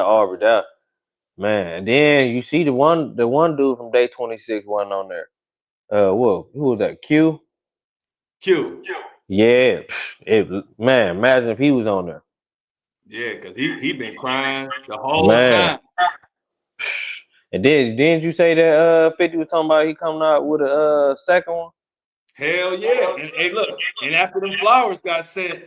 Aubrey, that man. And then you see the one dude from Day 26 wasn't on there. Who was that? Q. Q. Yeah, man. Imagine if he was on there, Yeah, because he been crying the whole man. time. And then didn't you say that 50 was talking about he coming out with a second one? Hell yeah. And hey, look, and after them flowers got sent,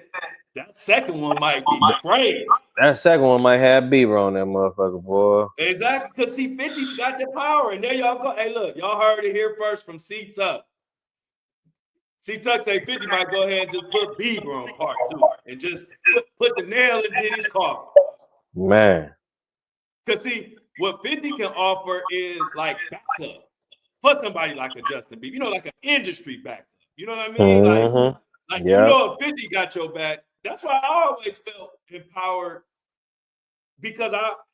that second one might be crazy. That second one might have Bieber on that motherfucker, boy. Exactly, because see, 50 got the power. And there y'all go. Hey, look, y'all heard it here first from C Tuck. C Tuck say 50 might go ahead and just put Bieber on part 2 and just put the nail in Diddy's coffin. Man. Because see, what 50 can offer is like backup for somebody like a Justin Bieber, like an industry backup. You know what I mean? Like Yeah. if 50 got your back, that's why I always felt empowered because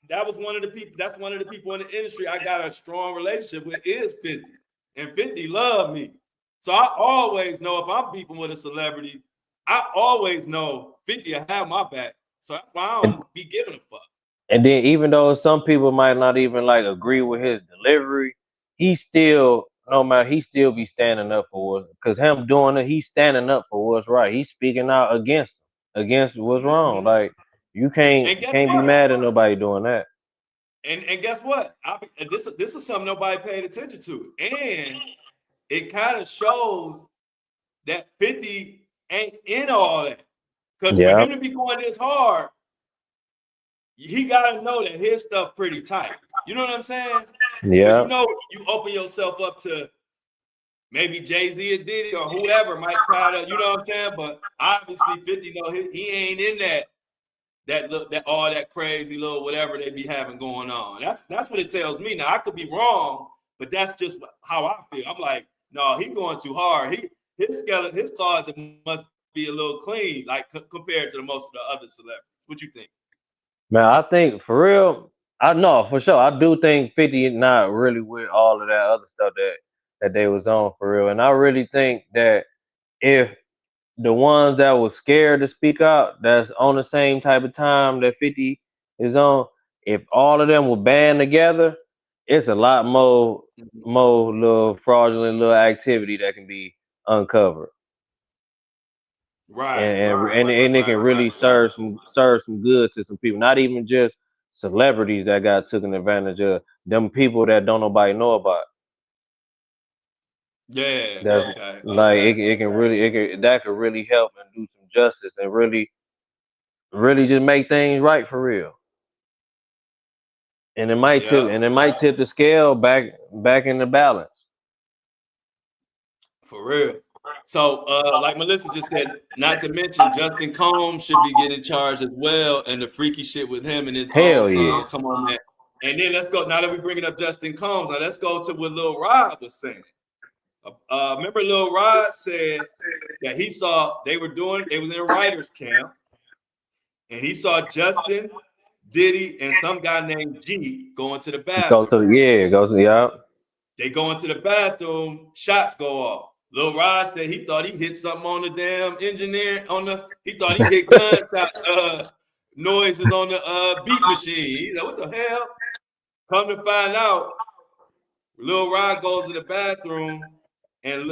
that was one of the people. That's one of the people in the industry I got a strong relationship with is 50, and 50 loved me. So I always know if I'm beefing with a celebrity, I always know 50 will have my back. So that's why I don't be giving a fuck. And then even though some people might not even like agree with his delivery, he still he still be standing up for us. Cause him doing it, he's standing up for what's right. He's speaking out against what's wrong. Like you can't And guess be what? mad at nobody doing that. And guess what? This is something nobody paid attention to, and it kind of shows that 50 ain't in all that. Because for Yeah. him to be going this hard, he gotta know that his stuff pretty tight. You know what I'm saying? Because Yeah. you open yourself up to maybe Jay-Z or Diddy or whoever might try to, you know what I'm saying? But obviously 50 he ain't in that all that crazy little whatever they be having going on. That's what it tells me. Now I could be wrong, but that's just how I feel. I'm like, no, he going too hard. His closet must be a little clean, like compared to most of the other celebrities. What you think? Man, I think for real, I know for sure. I do think 50 not really with all of that other stuff that they was on for real. And I really think that if the ones that was scared to speak out, that's on the same type of time that 50 is on, if all of them were band together, it's a lot more little fraudulent little activity that can be uncovered. Right. And it can really serve some good to some people, not even just celebrities that got taken advantage of, them people that don't nobody know about. Yeah. That's Okay. like it can really that could really help and do some justice and really just make things right for real. And Yeah. it might tip the scale back in the balance. For real. So, like Melissa just said, not to mention Justin Combs should be getting charged as well, and the freaky shit with him and his own Hell yeah. son. Come on, man. And then let's go. Now that we're bringing up Justin Combs, now let's go to what Lil Rod was saying. Remember, Lil Rod said that he saw they was in a writer's camp, and he saw Justin, Diddy, and some guy named G going to the bathroom. Yeah. They go into the bathroom, shots go off. Lil Rod said he thought he hit something on the damn engineer he thought he hit gunshot noises on the beat machine. He said, what the hell? Come to find out, Lil Rod goes to the bathroom and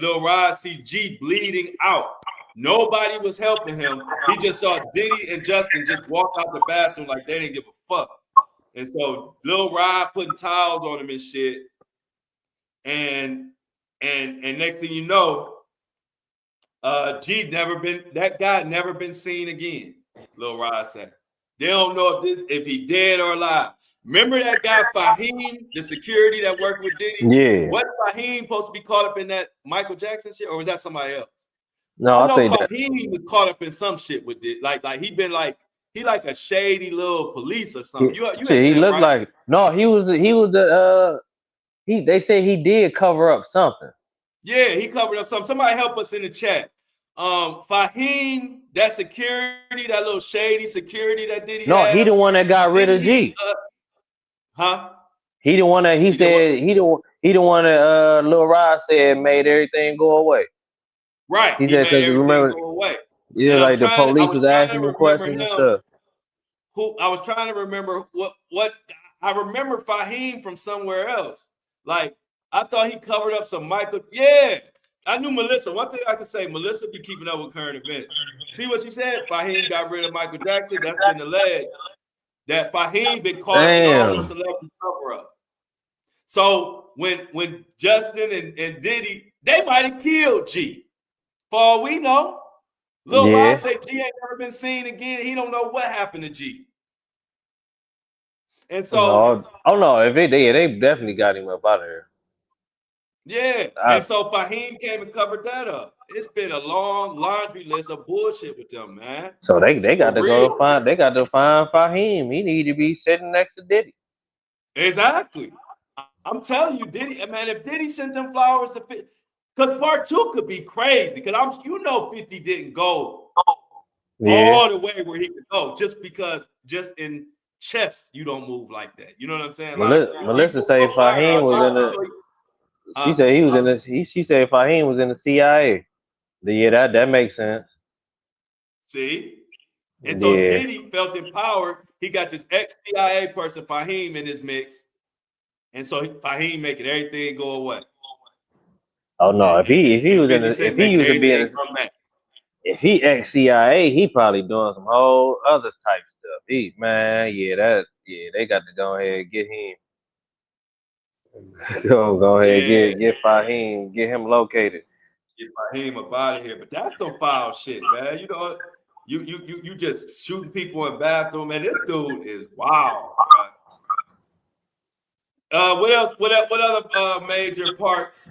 Lil Rod see G bleeding out. Nobody was helping him. He just saw Diddy and Justin just walk out the bathroom like they didn't give a fuck. And so Lil Rod putting towels on him and shit. And next thing you know, that guy never been seen again. Lil Rod said. They don't know if he dead or alive. Remember that guy Fahim, the security that worked with Diddy? Yeah. What Fahim supposed to be caught up in that Michael Jackson shit, or was that somebody else? No, I I know think Fahim was caught up in some shit with it. Like he been like a shady little police or something. You shit, he looked right? like he was the they say he did cover up something. Yeah, he covered up something. Somebody help us in the chat. Fahim, that security, that little shady security that Diddy No, had. he the one that got rid of G. Huh? He the one that he said he the one that Lil Rod said made everything go away. Right. He said because remember, go away. yeah, And like the I police was was trying to asking him remember questions him. and stuff. I was trying to remember what I remember Fahim from somewhere else. Like I thought he covered up some Michael. Yeah, I knew Melissa. One thing I can say, Melissa be keeping up with current events. See what she said? Fahim got rid of Michael Jackson. That's been alleged. That Fahim been caught up in all these celebrity cover up. So when Justin and Diddy, they might have killed G. For all we know. Lil Rod say G ain't never been seen again. He don't know what happened to G. And so, if they definitely got him up out of here. Yeah, and so Fahim came and covered that up. It's been a long laundry list of bullshit with them, man. So they got to go find Fahim. He need to be sitting next to Diddy. Exactly. I'm telling you, Diddy, man, if Diddy sent them flowers to 50, because part 2 could be crazy. Because 50 didn't go all the way where he could go just in chess you don't move like that. You know what I'm saying? Melissa say Fahim was in the. She said he was in the. She said Fahim was in the CIA. Yeah, that makes sense. See, and so Diddy felt empowered. He got this ex-CIA person Fahim in his mix, and so Fahim making everything go away. Oh no! If he was in the, if he used to be in the, if he ex-CIA, he probably doing some whole other type stuff. They got to go ahead and get him. Go ahead, get Fahim, get him located. Get Fahim up out of here. But that's some foul shit, man. You know, you just shooting people in the bathroom, man. This dude is wild. What else? What other major parts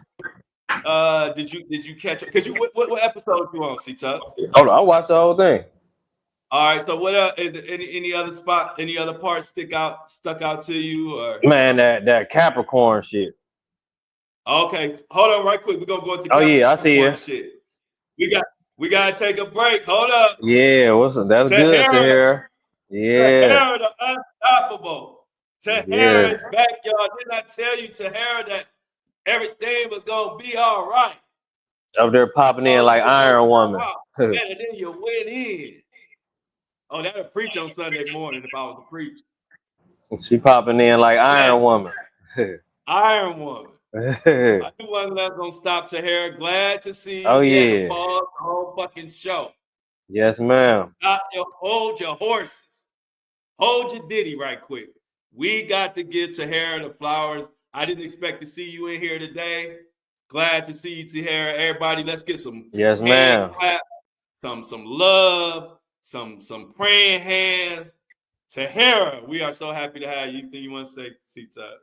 did you catch? Because what episode you on, C-Tuck? Hold on, I watched the whole thing. All right, so what is there any other parts stuck out to you? Or man, that Capricorn shit. Okay, hold on right quick. We're gonna go into Capricorn I see it. Shit. We gotta take a break. Hold up. Yeah, that's good to hear. Yeah. Tahara the unstoppable. Tahara is back, y'all. Didn't I tell you, Tahara, that everything was gonna be all right? Up there popping in like Iron Woman. And then you went in. Oh, that'll preach on Sunday morning if I was to preach. She popping in like Iron Woman. Iron Woman. I knew wasn't gonna stop Tahara. Glad to see you. Oh, yeah. Had to pause the whole fucking show. Yes, ma'am. Hold your horses. Hold your Diddy right quick. We got to give Tahara the flowers. I didn't expect to see you in here today. Glad to see you, Tahara. Everybody, let's get some clap, some love, some praying hands. Tahara, we are so happy to have you. Anything you want to say, C-Tuck?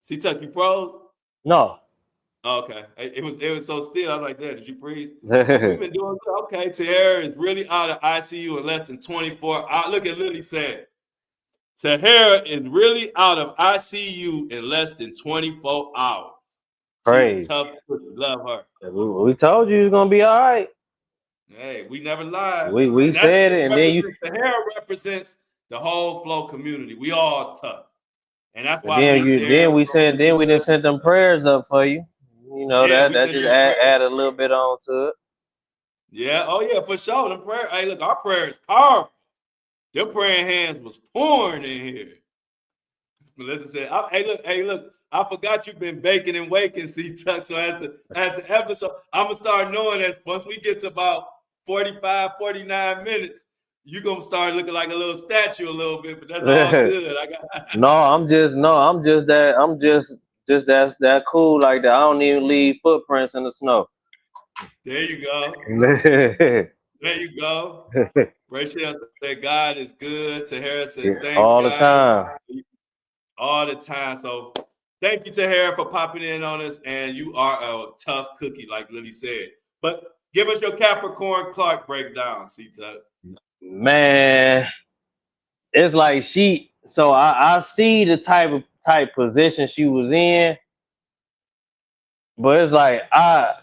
C-Tuck, you froze? No. Okay. It was so still. I was like, did you freeze? We've been doing good. Okay. Tahara is really out of ICU in less than 24 hours. Look at Lily said. Tahara is really out of ICU in less than 24 hours. She's a tough cookie. Love her. We told you it was gonna be all right. Hey, we never lied. We said it, and then Tahara represents the whole Flow community. We all tough. And that's why then we didn't send them prayers up for you. You know, that just add a little bit on to it. Yeah, oh yeah, for sure. Them prayer. Hey, look, our prayer is powerful. Them praying hands was pouring in here. Melissa said, hey, look, I forgot you've been baking and waking, C-Tuck. So as the episode, I'm going to start knowing that once we get to about 45, 49 minutes, you're going to start looking like a little statue a little bit, but that's all good. I'm just that cool like that. I don't even leave footprints in the snow. There you go. There you go. Rachel said God is good. Tahara said thanks, all the guys. time. All the time. So thank you, Tahara, for popping in on us. And you are a tough cookie, like Lily said. But give us your Capricorn Clark breakdown, C-Tuck. Man, it's like I see the type position she was in, but it's like I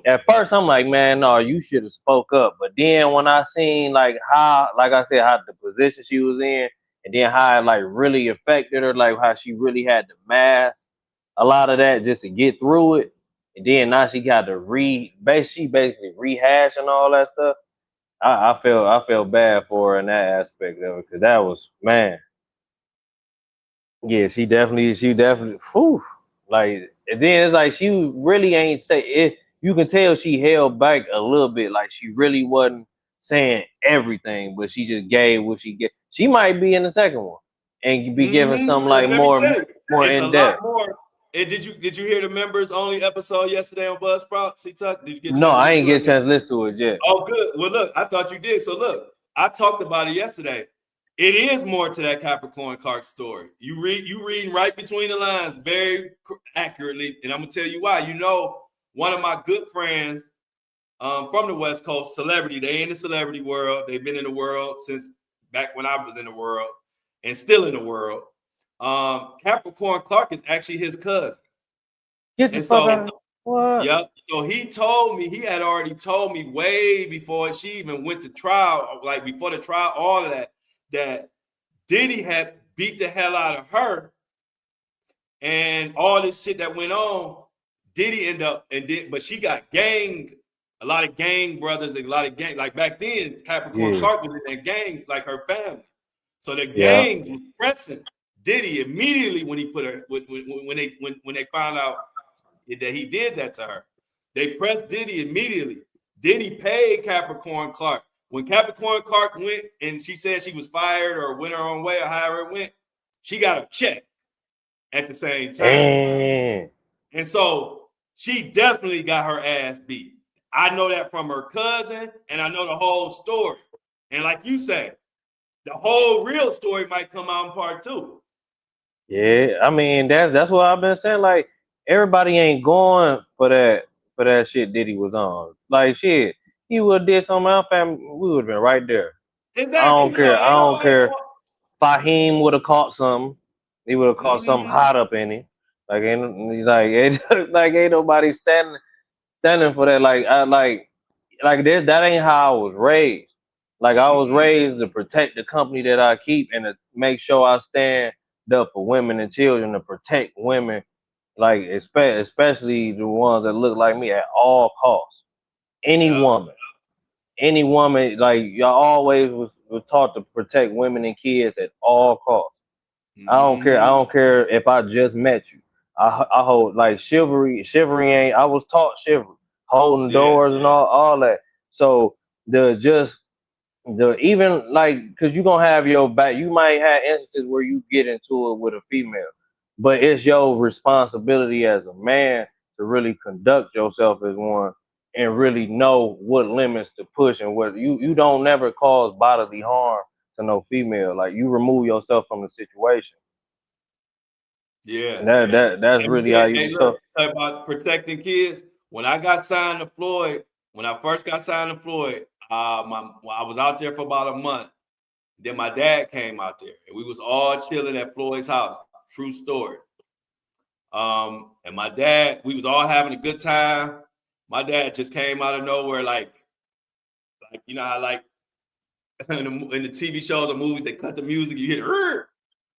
at first I'm like, man, no, you should have spoke up. But then when I seen like how, like I said, how the position she was in, and then how it like really affected her, like how she really had to mask a lot of that just to get through it, and then now she got to basically rehashing all that stuff. I felt bad for her in that aspect of it, because that was, man. Yeah, she definitely, whew, like, and then it's like she really ain't say it. You can tell she held back a little bit, like she really wasn't saying everything, but she just gave what she get. She might be in the second one and be giving something like Let me tell you, more it's in a depth. lot more. And did you hear the members only episode yesterday on Buzzsprout? C-Tuck, did you get a No, chance to I listen ain't to get a it? chance to listen to it yet. Oh, good. Well, look, I thought you did. So look, I talked about it yesterday. It is more to that Capricorn Clark story. You reading right between the lines very accurately, and I'm gonna tell you why. You know, one of my good friends from the West Coast, celebrity. They in the celebrity world. They've been in the world since back when I was in the world, and still in the world. Capricorn Clark is actually his cousin. Get the fuck out. What? Yep. So he had already told me way before she even went to trial, like before the trial, all of that Diddy had beat the hell out of her, and all this shit that went on. Diddy ended up but she got a lot of gang brothers and a lot of gang. Like back then, Capricorn Clark was in that gang, like her family. So the gangs was pressing Diddy immediately when he put her when they found out that he did that to her. They pressed Diddy immediately. Diddy paid Capricorn Clark. When Capricorn Clark went and she said she was fired or went her own way or however it went, she got a check at the same time. And so she definitely got her ass beat. I know that from her cousin, and I know the whole story. And like you say, the whole real story might come out in part 2. Yeah, I mean that's what I've been saying. Like, everybody ain't going for that shit Diddy was on. Like, shit, he would have did something to our family, we would have been right there. Exactly. I don't care. Ain't nobody going. Fahim would have caught something. He would have caught something hot up in him. Like, ain't nobody standing for that. That ain't how I was raised. Like, I was raised to protect the company that I keep and to make sure I stand up for women and children, to protect women, like especially the ones that look like me, at all costs. Any woman, like, y'all always was taught to protect women and kids at all costs. I don't care if I just met you. I hold, like, chivalry ain't. I was taught chivalry, holding doors and all that. So even, like, because you're gonna have your back, you might have instances where you get into it with a female, but it's your responsibility as a man to really conduct yourself as one and really know what limits to push, and what you don't never cause bodily harm to no female. Like, you remove yourself from the situation. Yeah. And that's really how you talk about protecting kids. When I got signed to Floyd, when I first got signed to Floyd, I was out there for about a month. Then my dad came out there, and we was all chilling at Floyd's house. True story. And my dad, we was all having a good time. My dad just came out of nowhere, like you know how, like, in the TV shows or movies, they cut the music, you hear it.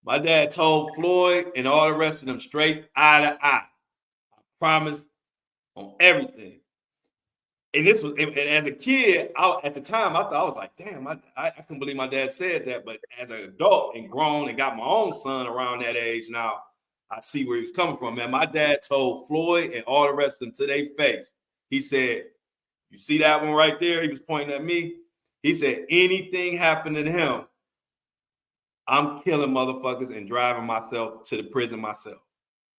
My dad told Floyd and all the rest of them straight eye to eye. I promise on everything. and this was, and as a kid, at the time, I was like, damn, I couldn't believe my dad said that. But as an adult and grown and got my own son around that age now, I see where he was coming from, man. My dad told Floyd and all the rest of them to their face. He said, you see that one right there? He was pointing at me. He said, anything happened to him, I'm killing motherfuckers and driving myself to the prison myself.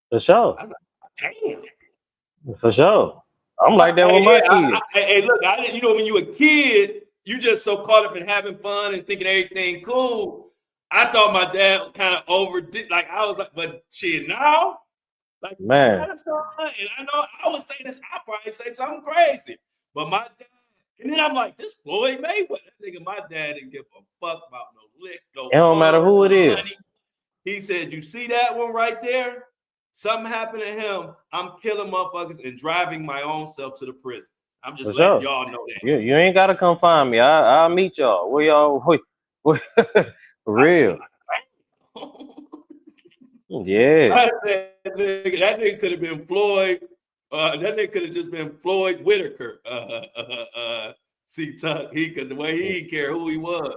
For sure. I was like, damn. For sure. I'm like that with my kids. Hey, look, you know, when you a kid, you just so caught up in having fun and thinking everything cool. I thought my dad kind of overdid. Like I was like, but shit, now, like man, and I know I would say this. I probably say something crazy, but my dad. And then I'm like, this Floyd Mayweather nigga. My dad didn't give a fuck about no lick, no. it don't matter who it is. Money. He said, you see that one right there? Something happened to him. I'm killing motherfuckers and driving my own self to the prison. I'm just letting y'all know that. You ain't gotta come find me. I'll meet y'all. Where y'all? For real. Yeah. That nigga could have been Floyd. That nigga could have just been Floyd Whitaker. See, Tuck, the way he didn't care who he was.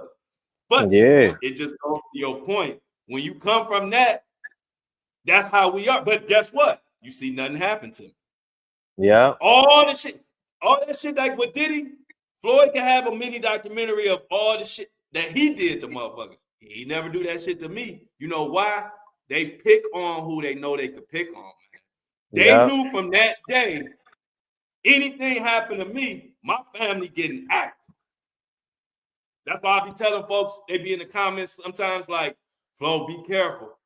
But yeah, it just goes to your point. When you come from that, that's how we are. But guess what? You see nothing happen to me. Yeah. All that shit like with Diddy, Floyd can have a mini documentary of all the shit that he did to motherfuckers. He never do that shit to me. You know why? They pick on who they know they could pick on, man. They knew from that day, anything happened to me, my family getting active. That's why I be telling folks, they be in the comments sometimes like, Flo, be careful.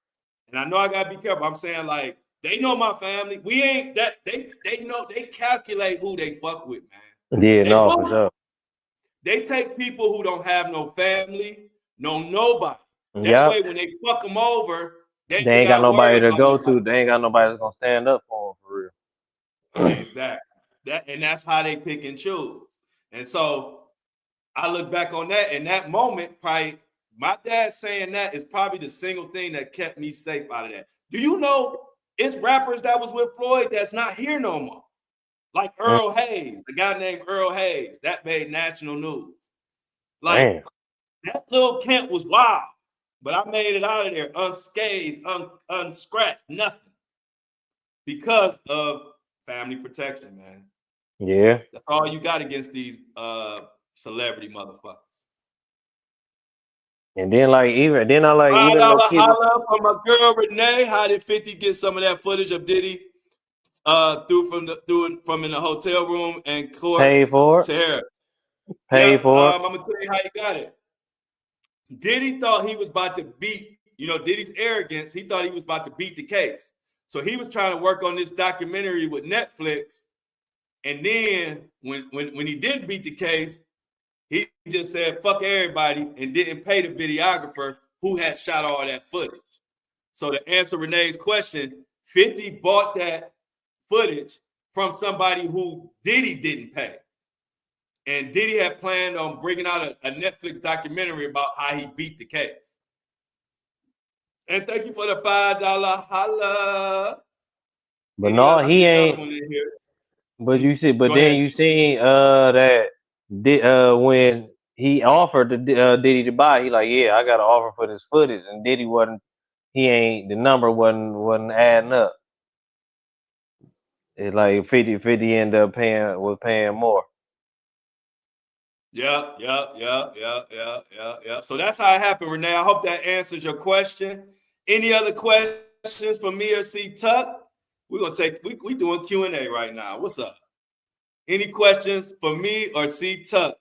And I know I gotta be careful. I'm saying like, they know my family. We ain't that, they know, they calculate who they fuck with, man. Yeah, no, for sure. They take people who don't have no family, nobody. That way when they fuck them over, they ain't got nobody to go to. They ain't got nobody that's gonna stand up for them for real. Exactly. And that's how they pick and choose. And so I look back on that, and that moment, probably my dad saying that is probably the single thing that kept me safe out of that. Do you know it's rappers that was with Floyd that's not here no more? Like Earl Hayes, the guy named Earl Hayes, that made national news. Like that little Kent was wild, but I made it out of there unscathed, unscratched, nothing. Because of family protection, man. Yeah. That's all you got against these celebrity motherfuckers. And then like even holla from my girl Renee. How did 50 get some of that footage of Diddy from in the hotel room and court? Paid for it. Paid for it. I'm gonna tell you how he got it. Diddy thought he was about to beat, Diddy's arrogance. He thought he was about to beat the case. So he was trying to work on this documentary with Netflix. And then when he didn't beat the case, he just said, fuck everybody, and didn't pay the videographer who had shot all that footage. So to answer Renee's question, 50 bought that footage from somebody who Diddy didn't pay. And Diddy had planned on bringing out a Netflix documentary about how he beat the case. And thank you for the $5 holla. But no, he ain't. But you see, but then you seen that when he offered to Diddy to buy, he like, yeah, I got an offer for this footage, and Diddy the number wasn't adding up. It's like 50 ended up paying more. Yeah. So that's how it happened, Renee. I hope that answers your question. Any other questions for me or C Tuck? We're gonna we doing Q&A right now. What's up? Any questions for me or C Tuck?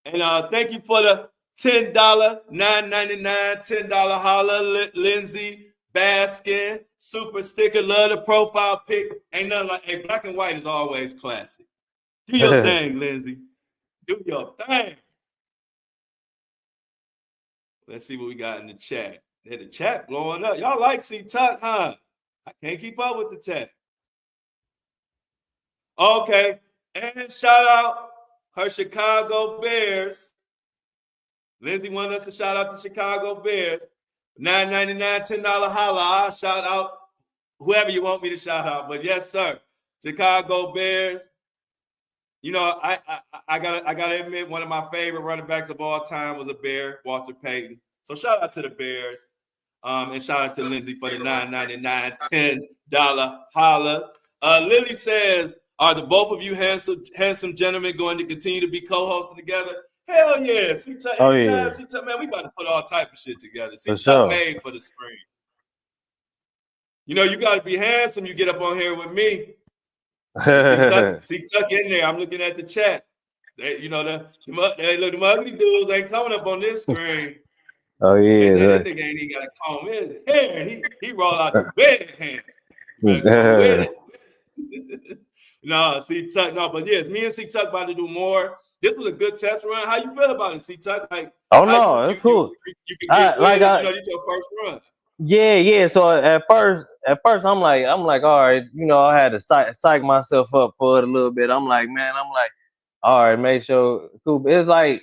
And thank you for the $10, $9.99, $10 holla, Lindsay Baskin, super sticker, love the profile pic. Ain't nothing like, hey, black and white is always classic. Do your thing, Lindsay. Do your thing. Let's see what we got in the chat. Yeah, the chat blowing up. Y'all like C Tuck, huh? I can't keep up with the chat. Okay. And shout out her Chicago Bears. Lindsay wanted us to shout out the Chicago Bears. $9.99, $10 holla. I'll shout out whoever you want me to shout out. But yes, sir. Chicago Bears. you know, I gotta admit, one of my favorite running backs of all time was a Bear, Walter Payton. So shout out to the Bears. And shout out to Lindsay for the $9.99 $10 holla. Lily says, "Are the both of you handsome gentlemen going to continue to be co-hosting together?" Hell yeah! C-Tuck, Oh anytime, yeah, C-Tuck, man, we about to put all type of shit together. for C-Tuck sure. made for the screen. You know, you got to be handsome. You get up on here with me. C-Tuck in there. I'm looking at the chat. They, you know, the ugly dudes ain't coming up on this screen. Oh And yeah. then this nigga ain't even got to comb his hair, and he roll out the bed hands. You better come with it. No, C-Tuck, no, but yes, me and C-Tuck about to do more. This was a good test run. How you feel about it, C-Tuck? Like, Oh how no, it's cool. you can get with Like it. You know, this your first run. yeah. So at first, I'm like, all right, you know, I had to psych myself up for it a little bit. I'm like, all right, make sure cool. It's like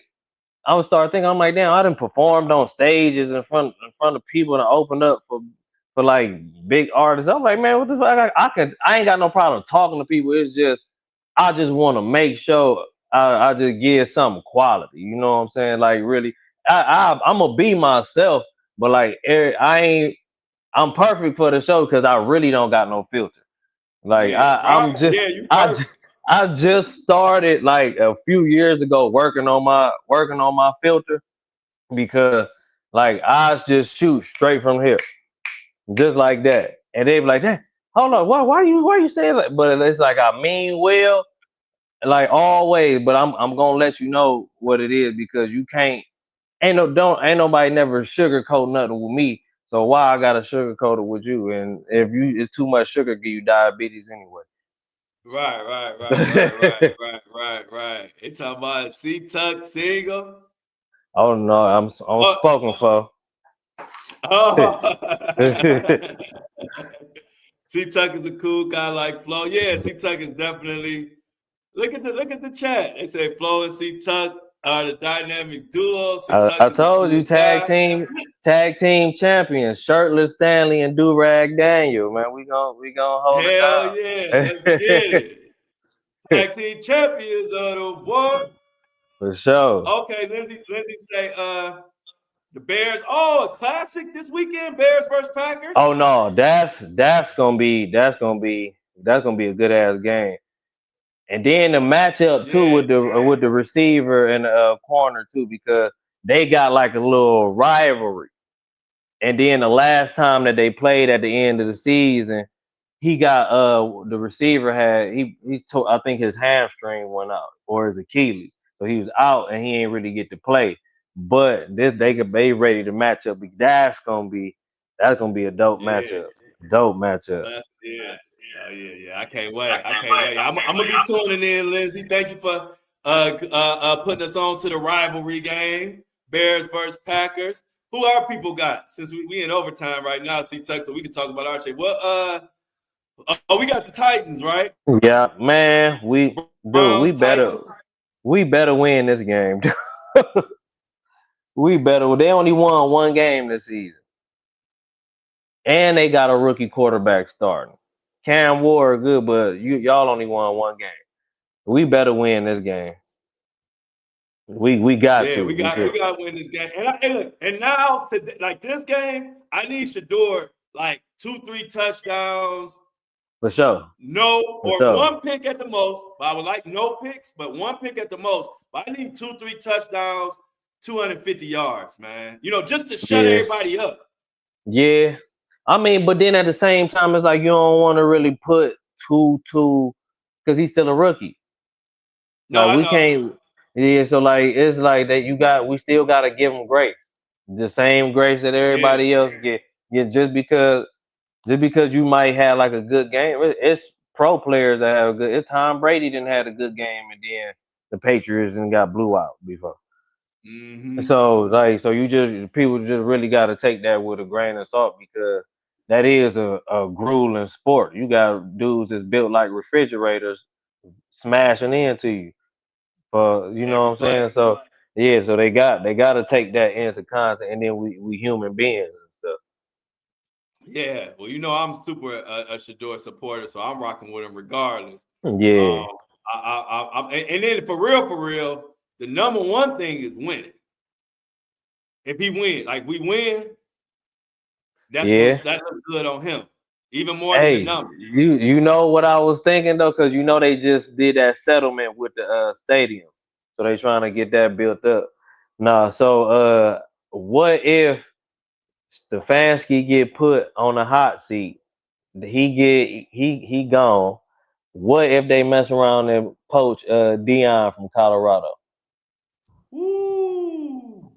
I was start thinking, I'm like, damn, I done performed on stages in front of people and opened up for like big artists. I'm like, man, what the fuck? I ain't got no problem talking to people. It's just I just want to make sure I just give something quality. You know what I'm saying? Like really, I'm gonna be myself, but like I'm perfect for the show because I really don't got no filter. Like Yeah, I'm right. just Yeah, you I perfect. I just started like a few years ago working on my filter because like I just shoot straight from here, just like that, and they be like, "Hey, hold on, why you saying that?" But it's like I mean well, like always, but I'm gonna let you know what it is because you can't ain't nobody never sugarcoat nothing with me. So why I gotta sugarcoat it with you? And if you it's too much sugar, give you diabetes anyway. Right. It's talking about C-Tuck single. Oh no, I'm Oh, spoken for. oh. C-Tuck is a cool guy like Flo. Yeah, C-Tuck is definitely. Look at the chat. They say Flo and C-Tuck are the dynamic duo. C-Tuck I is a told you cool guy. tag team champions, shirtless Stanley and Durag Daniel, man. We gonna hold Hell yeah, let's get it it. down. Tag team champions of the world. For sure. Okay, Lindsay say the Bears. Oh, a classic this weekend. Bears versus Packers. Oh no, that's gonna be a good ass game. And then the matchup too Yeah. with the receiver and the corner too, because they got like a little rivalry. And then the last time that they played at the end of the season, he got the receiver had he told I think his hamstring went out or his Achilles, so he was out and he ain't really get to play. But this they could be ready to match up. That's gonna be a dope Yeah. matchup. Dope matchup. Yeah. Oh yeah. I can't wait. I'm gonna be tuning in, Lindsay. Thank you for putting us on to the rivalry game. Bears versus Packers. Who our people got? Since we in overtime right now, C-Tuck, so we can talk about our shit. Well, we got the Titans, right? Yeah, man. We Browns, better Titans. win this game. We better. They only won one game this season, and they got a rookie quarterback starting. Cam Ward good, but y'all only won one game. We better win this game. We got Yeah, to because we got to win this game. And look, and now to like this game, I need Shador like 2-3 touchdowns. for sure, No, for or sure. one pick at the most. But I would like no picks, but one pick at the most. But I need 2-3 touchdowns, 250 yards, man. You know, just to shut Yeah, everybody up. yeah. I mean, but then at the same time, it's like you don't want to really put two because he's still a rookie. No, Like I we know. can't. Yeah, so like it's like that. We still gotta give him grace, the same grace that Yeah. everybody else get. Yeah, just because you might have like a good game, it's pro players that have a good. If Tom Brady didn't have a good game, and then the Patriots and got blew out before. Mm-hmm. So you just people just really got to take that with a grain of salt because that is a grueling sport. You got dudes that's built like refrigerators smashing into you. You know Every what I'm play. saying? So yeah, so they got to take that into context, and then we human beings and stuff. Yeah. Well, you know, I'm super a Shador supporter, so I'm rocking with him regardless. Um, Yeah, And then for real, the number one thing is winning. If he win, like we win, that looks good on him, even more than the number. You know what I was thinking though, because you know they just did that settlement with the stadium, so they trying to get that built up. Nah, so what if Stefanski get put on a hot seat? He gone. What if they mess around and poach Dion from Colorado? Woo!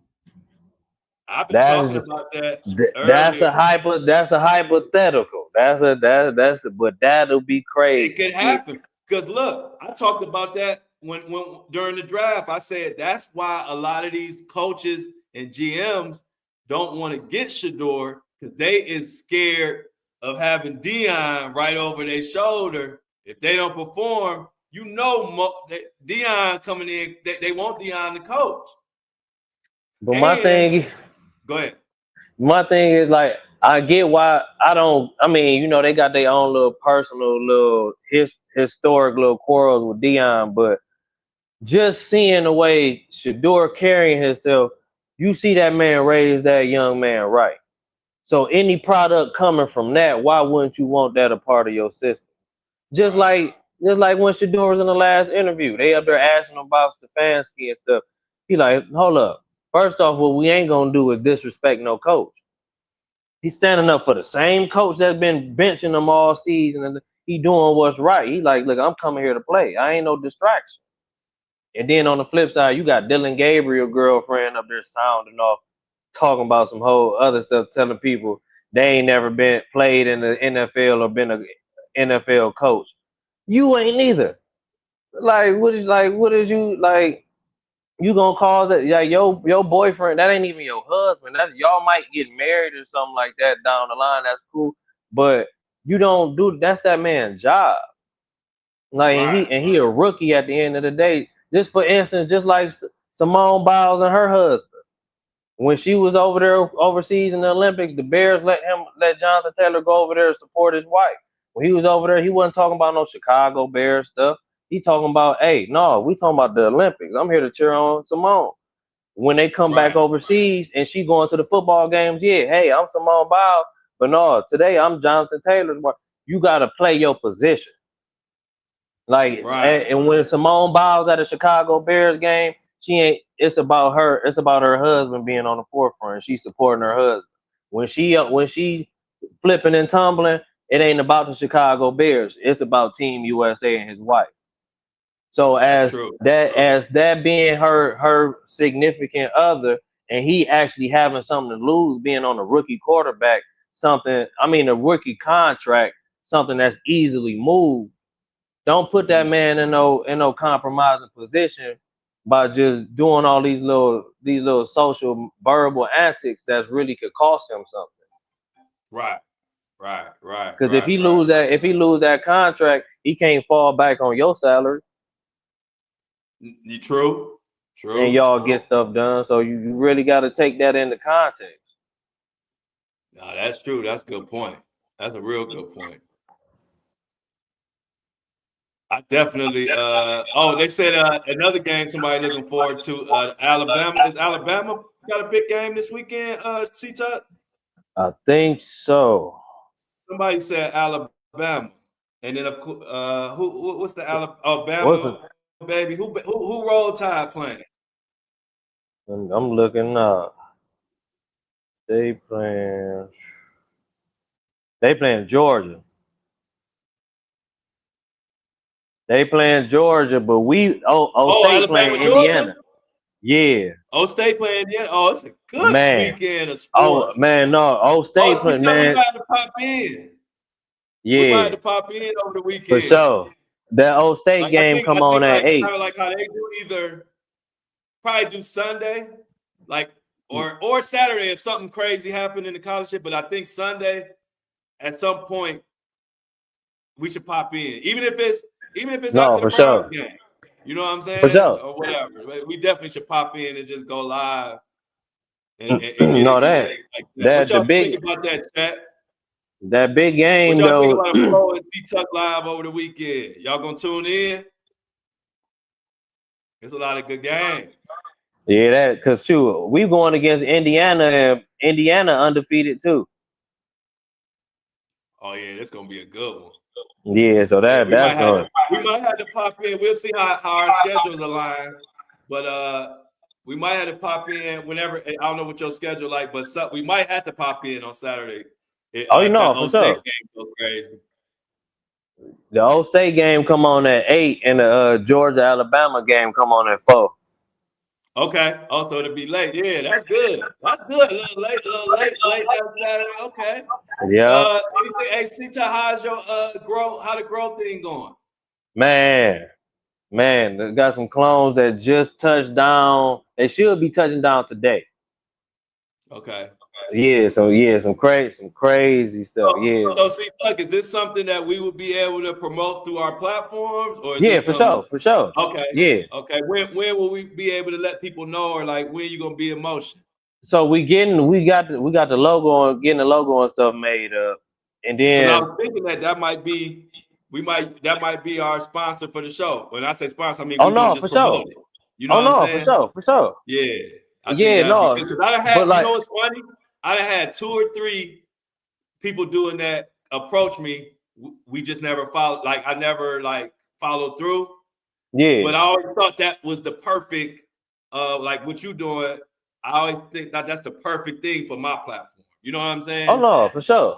I've been talking That's about that that's earlier. a hypothetical. But that'll be crazy. It could happen because look, I talked about that when during the draft. I said that's why a lot of these coaches and GMs don't want to get Shador because they is scared of having Dion right over their shoulder. If they don't perform, you know, Dion coming in, they want Dion to coach. But And go ahead. my thing is like I get why I mean, you know, they got their own little personal little historic little quarrels with Dion, but just seeing the way Shador carrying himself, you see that man raise that young man right. So any product coming from that, why wouldn't you want that a part of your system? Just like when Shador was in the last interview, they up there asking him about Stefanski and stuff. He like, hold up. First off, what we ain't gonna do is disrespect no coach. He's standing up for the same coach that's been benching him all season, and he doing what's right. He like, look, I'm coming here to play. I ain't no distraction. And then on the flip side, you got Dylan Gabriel girlfriend up there sounding off, talking about some whole other stuff, telling people they ain't never been played in the NFL or been an NFL coach. You ain't neither. What is you like? You gonna cause it like your boyfriend? That ain't even your husband. That y'all might get married or something like that down the line. That's cool, but you don't do that's that man's job. Like and he a rookie at the end of the day. Just for instance, just like Simone Biles and her husband, when she was over there overseas in the Olympics, the Bears let Jonathan Taylor go over there to support his wife. When he was over there, he wasn't talking about no Chicago Bears stuff. He talking about, hey, no, we talking about the Olympics. I'm here to cheer on Simone. When they come back overseas and she going to the football games, yeah, hey, I'm Simone Biles, but no, today I'm Jonathan Taylor. You got to play your position. And when Simone Biles at a Chicago Bears game, she ain't. It's about her. It's about her husband being on the forefront. She's supporting her husband. When she flipping and tumbling, it ain't about the Chicago Bears. It's about Team USA and his wife. So as that being her significant other, and he actually having something to lose, being on a rookie quarterback, a rookie contract, something that's easily moved. Don't put that man in no compromising position by just doing all these little social verbal antics that's really could cost him something. Right. Because if he lose that contract, he can't fall back on your salary. You true. And y'all get stuff done. So you really got to take that into context. No, that's true. That's a good point. That's a real good point. I definitely. They said another game somebody looking forward to. Alabama. Is Alabama got a big game this weekend? C-Tuck? I think so. Somebody said Alabama, and then of course, what's the Alabama baby? Who Roll Tide playing? I'm looking up. They playing Georgia. They playing Georgia, but State Alabama, playing Indiana. Georgia? Yeah. State playing Indiana. Oh, it's a good weekend of sports. Oh man, no. State playing, man. We might have to pop in. Yeah. We might have to pop in over the weekend. For sure. That State game come on at 8. Kind of like how they do either probably do Sunday, or Saturday if something crazy happened in the college shit. But I think Sunday, at some point, we should pop in, even if it's after the Browns game. You know what I'm saying? For sure. Or whatever. We definitely should pop in and just go live and get what y'all think about that, chat? That big game, what y'all though. think about a Pro and C-Tuck live over the weekend? Y'all gonna tune in? It's a lot of good games. Yeah, that because too, we going against Indiana and Indiana undefeated too. Oh yeah, it's gonna be a good one. Yeah, so Yeah, that's going. we might have to pop in. We'll see how our schedules align, but we might have to pop in whenever. I don't know what your schedule like, but we might have to pop in on Saturday. Oh, you If that know for old state sure. game go crazy. The Old State game come on at 8, and the Georgia Alabama game come on at 4. Okay. Also, it'll be late. Yeah, that's good. That's good. A little late that Saturday. Okay. Yeah, Anything? Hey, Sita, how's your growth? How the growth thing going? man, they got some clones that just touched down. They should be touching down today. Okay. Yeah, some crazy stuff. Yeah, So see, look, is this something that we would be able to promote through our platforms, or is yeah, this for some? sure, for sure. Okay. Yeah. Okay. When will we be able to let people know, or like when you gonna be in motion? So we got the logo and getting the logo and stuff made up, and Because I then was thinking that might be that might be our sponsor for the show. When I say sponsor, I mean oh we're gonna no, just for sure. promote it. You know Oh what I'm no, for saying? sure, for sure. Yeah. I think Yeah, that'd be no, good. Because I done but had, you like, know what's funny? I done had 2 or 3 people doing that approach me. We just never followed, like I never like followed through. But I yeah. always thought that was the perfect, like what you doing. I always think that that's the perfect thing for my platform. You know what I'm Oh saying? no, for sure,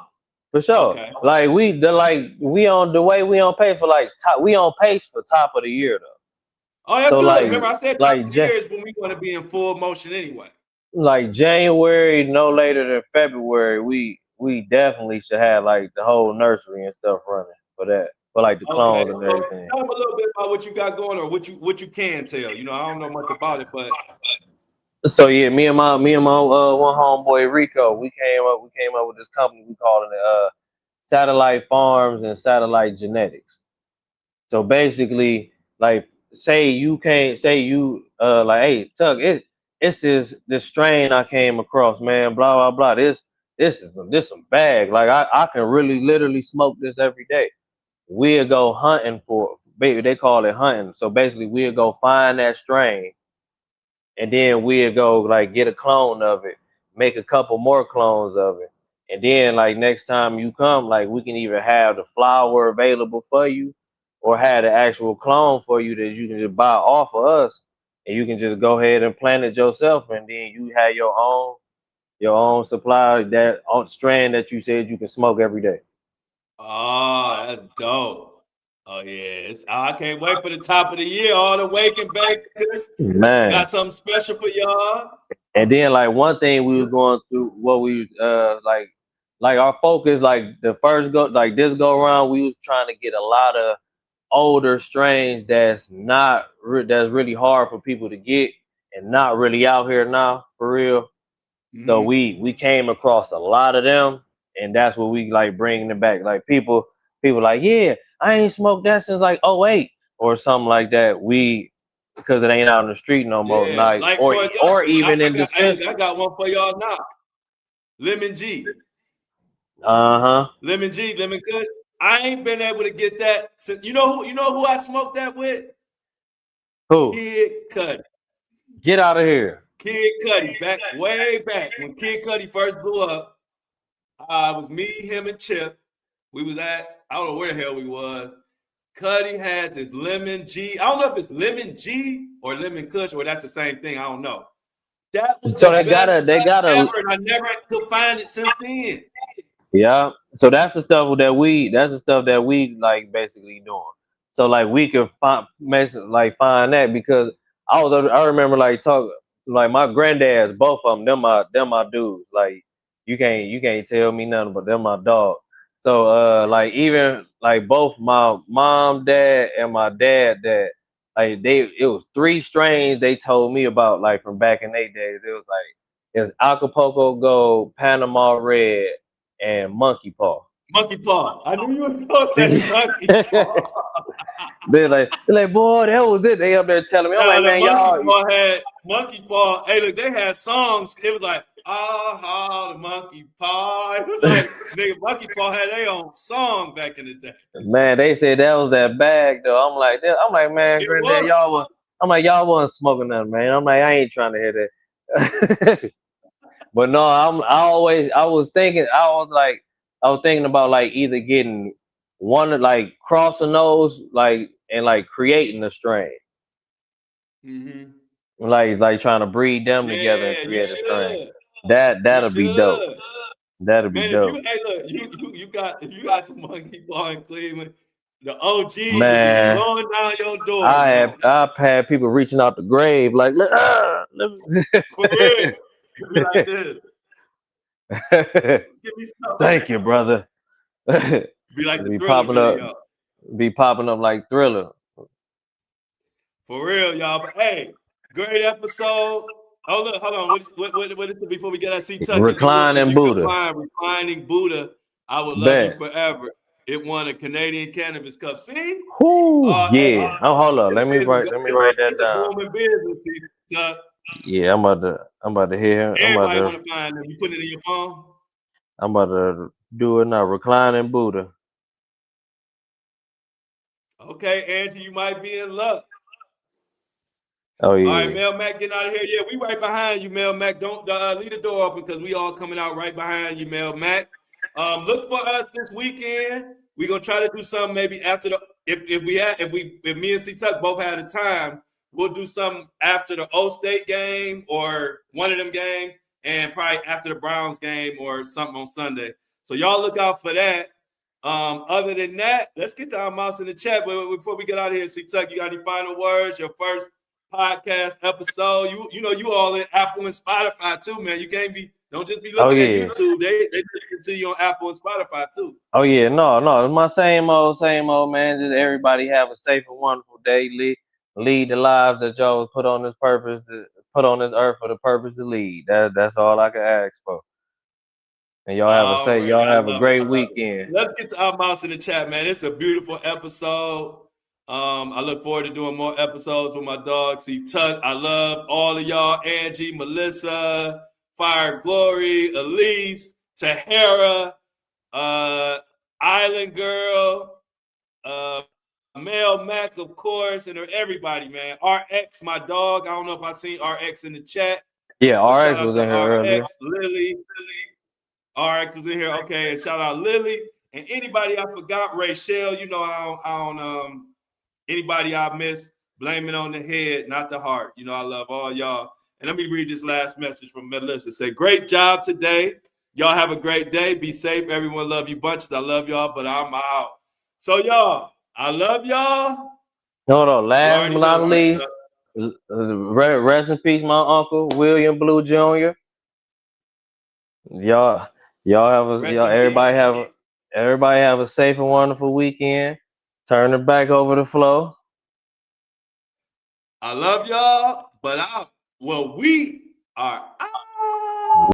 for sure. Okay. Like we on the way we on pace for like top. We on pace for top of the year though. Oh, that's So good. Remember, I said top like of the year is when we want to be in full motion anyway. like January, no later than February, we definitely should have like the whole nursery and stuff running for that, for like the Okay. clones and So everything. tell them a little bit about what you got going, or what you can tell. You know, I don't know much about it, but So yeah, me and my one homeboy Rico, we came up with this company. We call it Satellite Farms and Satellite Genetics. So basically, like, say you can't say you like, hey Tuck, it's this strain I came across, man, blah blah blah. This some bag. Like I can really literally smoke this every day. We'll go hunting for, baby, they call it hunting. So basically we'll go find that strain, and then we'll go like get a clone of it, make a couple more clones of it, and then like next time you come, like we can either have the flower available for you, or have the actual clone for you that you can just buy off of us, and you can just go ahead and plant it yourself, and then you have your own supply that on strand that you said you can smoke every day. oh, that's dope. Oh yeah, I can't wait for the top of the year. All the wake and bakers Man. got something special for y'all. And then like one thing we was going through, what we like our focus, like the first go, like this go around, we was trying to get a lot of older strains that's really hard for people to get and not really out here now for real. So Mm-hmm. we came across a lot of them, and that's what we like bringing it back. Like people like, yeah, I ain't smoked that since like '08 or something like that. Because it ain't out in the street no more, Yeah, like like or for or example, even I in got hey, look, I dispensaries. got one for y'all now. Lemon G, Uh-huh. Lemon G, Lemon Kush. I ain't been able to get that since you know who I smoked that with? Who? Kid Cudi. Get out of here. Kid Cudi, back way back when Kid Cudi first blew up. It was me, him, and Chip. We was at, I don't know where the hell we was. Cudi had this Lemon G. I don't know if it's Lemon G or Lemon Kush, or that's the same thing. I don't know. That was So the they best gotta ever, and I never could find it since then. Yeah. So that's the stuff that we like basically doing. So like we could find that, because I remember like talk like my granddads, both of them, them my dudes. Like you can't tell me nothing, but them my dog. So like even like both my mom, dad, and my dad, like it was 3 strains they told me about, like from back in their days. It was Acapulco Gold, Panama Red, and Monkey Paw. Monkey Paw. I knew you was gonna say Monkey Paw. they're like, boy, that was it. They up there telling me, I'm No, like, the man, y'all. Monkey Paw. Hey, look, they had songs. It was like, ah, the Monkey Paw. It was like, nigga, Monkey Paw had their own song back in the day. Man, they said that was that bag though. I'm like, man, It granddad, was. I'm like, y'all wasn't smoking nothing, man. I'm like, I ain't trying to hear that. But no, I was thinking about like either getting one like crossing those like and like creating a strain. Mm-hmm. Like trying to breed them together and Yeah, you create a strain. should. You That'll be dope. should. That'll be Man, if dope. you hey look, you got some monkey ball in Cleveland, the OGs will be Man, blowing down your door, man. I've had people reaching out the grave like let For real. You be like this. Give me some Thank you, now. brother. Be like the be Thriller popping up video. be popping up like Thriller. For real, y'all. But hey, great episode. Oh look, hold on. What is it before we get at C Tuck? If Reclining you can Buddha. find Reclining Buddha, I would love you Bet. forever. It won a Canadian Cannabis Cup. See? Whoo, Hey, yeah. Oh, hold up. Let me write that it's a down. booming business, C Tuck. Yeah, I'm about to hear him. Everybody want to find them. You put it in your phone. I'm about to do it now. Reclining Buddha. Okay, Angie, you might be in luck. Oh yeah. All right, Mel Mac getting out of here. Yeah, we right behind you, Mel Mac. Don't leave the door open because we all coming out right behind you, Mel Mac. Look for us this weekend. We're gonna try to do something maybe after the if me and C Tuck both had a time, we'll do something after the O State game or one of them games, and probably after the Browns game or something on Sunday. So y'all look out for that. Other than that, let's get to our mouse in the chat. But before we get out of here, C Tuck, you got any final words? Your first podcast episode. You know you all in Apple and Spotify too, man. You can't don't just be looking at YouTube. They listen to you on Apple and Spotify too. Oh yeah, no, it's my same old, man. Just everybody have a safe and wonderful day. Lead the lives that y'all was put on this earth for the purpose to lead. That's all I can ask for. And y'all have a great weekend. Let's get to our mouse in the chat, man. It's a beautiful episode. I look forward to doing more episodes with my dog, C Tuck. I love all of y'all, Angie, Melissa, Fire Glory, Elise, Tahara, Island Girl, Mel Mac, of course, and everybody, man. RX, my dog. I don't know if I seen RX in the chat. Yeah, RX was in here earlier. Lily. RX was in here. Okay, and shout out Lily. And anybody I forgot, Rachel, you know, I don't anybody I miss, blame it on the head, not the heart. You know, I love all y'all. And let me read this last message from Melissa. Say, great job today. Y'all have a great day. Be safe. Everyone love you bunches. I love y'all, but I'm out. So y'all, I love y'all. No, last but not least, rest in peace, my uncle, William Blue Jr. Everybody have a safe and wonderful weekend. Turn it back over the flow. I love y'all, but we are out.